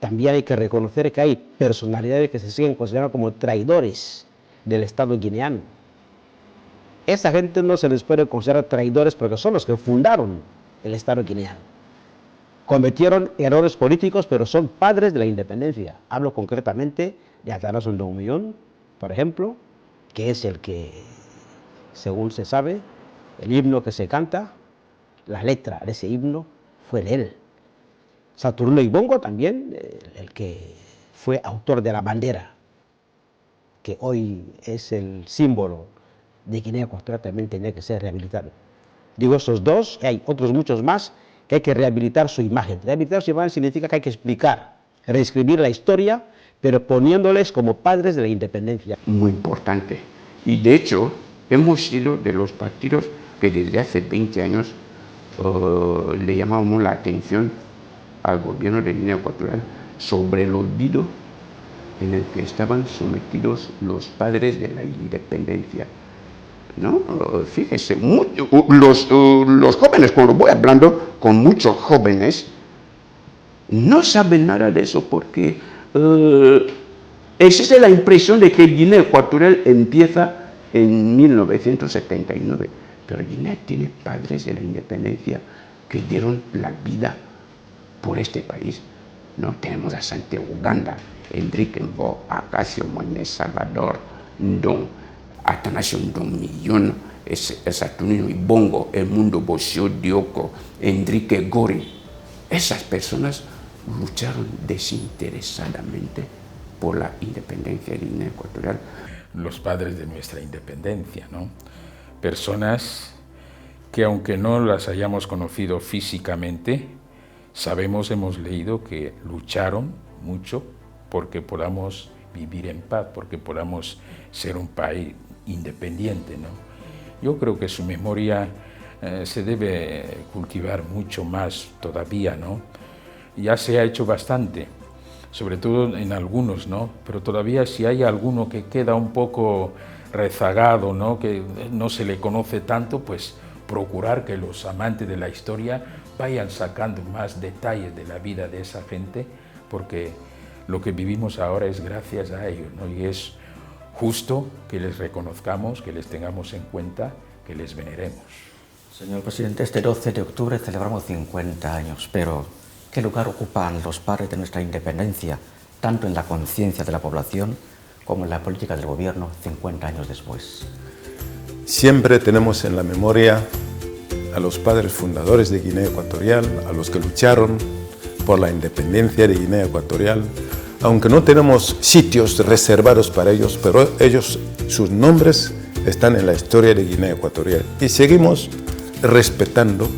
también hay que reconocer que hay personalidades que se siguen considerando como traidores del Estado guineano. Esa gente no se les puede considerar traidores porque son los que fundaron el Estado guineano. Cometieron errores políticos, pero son padres de la independencia. Hablo concretamente de Atanasio Ndoumillón, por ejemplo, que es el que, según se sabe, el himno que se canta, la letra de ese himno fue de él. Saturnino Ibongo también, el que fue autor de la bandera, que hoy es el símbolo de Guinea Ecuatorial, también tenía que ser rehabilitado. Digo esos dos, hay otros muchos más, que hay que rehabilitar su imagen. Rehabilitar su imagen significa que hay que explicar, reescribir la historia, pero poniéndoles como padres de la independencia. Muy importante. Y de hecho, hemos sido de los partidos que desde hace 20 años le llamábamos la atención al gobierno de Guinea Ecuatorial sobre el olvido en el que estaban sometidos los padres de la independencia. ¿No? Fíjese, los jóvenes, cuando voy hablando con muchos jóvenes, no saben nada de eso porque existe la impresión de que Guinea Ecuatorial empieza en 1979, pero Guinea tiene padres de la independencia que dieron la vida por este país. ¿No? Tenemos a Santiago Uganda, Enrique Mbo, Acacio Moines, Salvador Ndong, Atanasio Ndoumillón, Saturnino Ibongo, Edmundo Bocio Dioko, Enrique Gori. Esas personas lucharon desinteresadamente por la independencia de Guinea Ecuatorial. Los padres de nuestra independencia, ¿no? Personas que aunque no las hayamos conocido físicamente, sabemos, hemos leído que lucharon mucho porque podamos vivir en paz, porque podamos ser un país independiente, ¿no? Yo creo que su memoria se debe cultivar mucho más todavía, ¿no? Ya se ha hecho bastante, sobre todo en algunos, ¿no? Pero todavía si hay alguno que queda un poco rezagado, ¿no? Que no se le conoce tanto, pues procurar que los amantes de la historia vayan sacando más detalles de la vida de esa gente, porque lo que vivimos ahora es gracias a ellos, ¿no? Y es justo que les reconozcamos, que les tengamos en cuenta, que les veneremos. Señor presidente, este 12 de octubre celebramos 50 años, pero ¿qué lugar ocupan los padres de nuestra independencia, tanto en la conciencia de la población como en la política del gobierno 50 años después? Siempre tenemos en la memoria a los padres fundadores de Guinea Ecuatorial, a los que lucharon por la independencia de Guinea Ecuatorial, aunque no tenemos sitios reservados para ellos, pero ellos, sus nombres están en la historia de Guinea Ecuatorial. Y seguimos respetando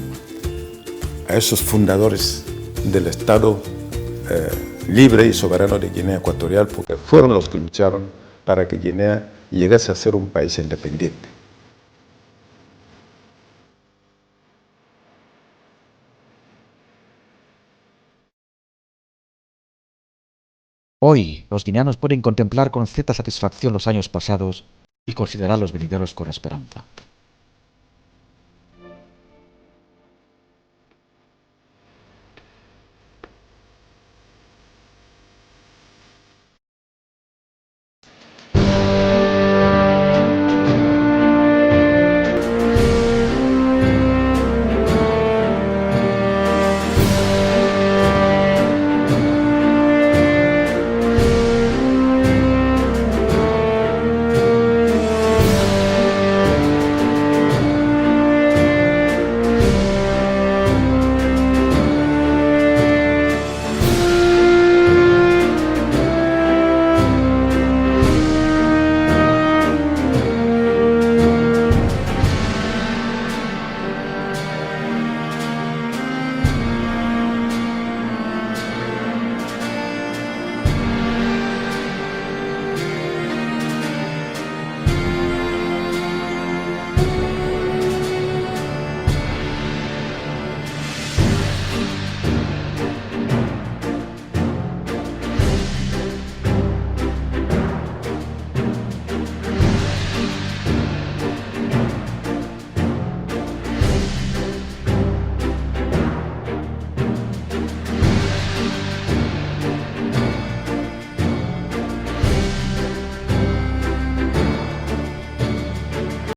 a esos fundadores del Estado libre y soberano de Guinea Ecuatorial, porque fueron los que lucharon para que Guinea llegase a ser un país independiente. Hoy, los guineanos pueden contemplar con cierta satisfacción los años pasados y considerar los venideros con esperanza.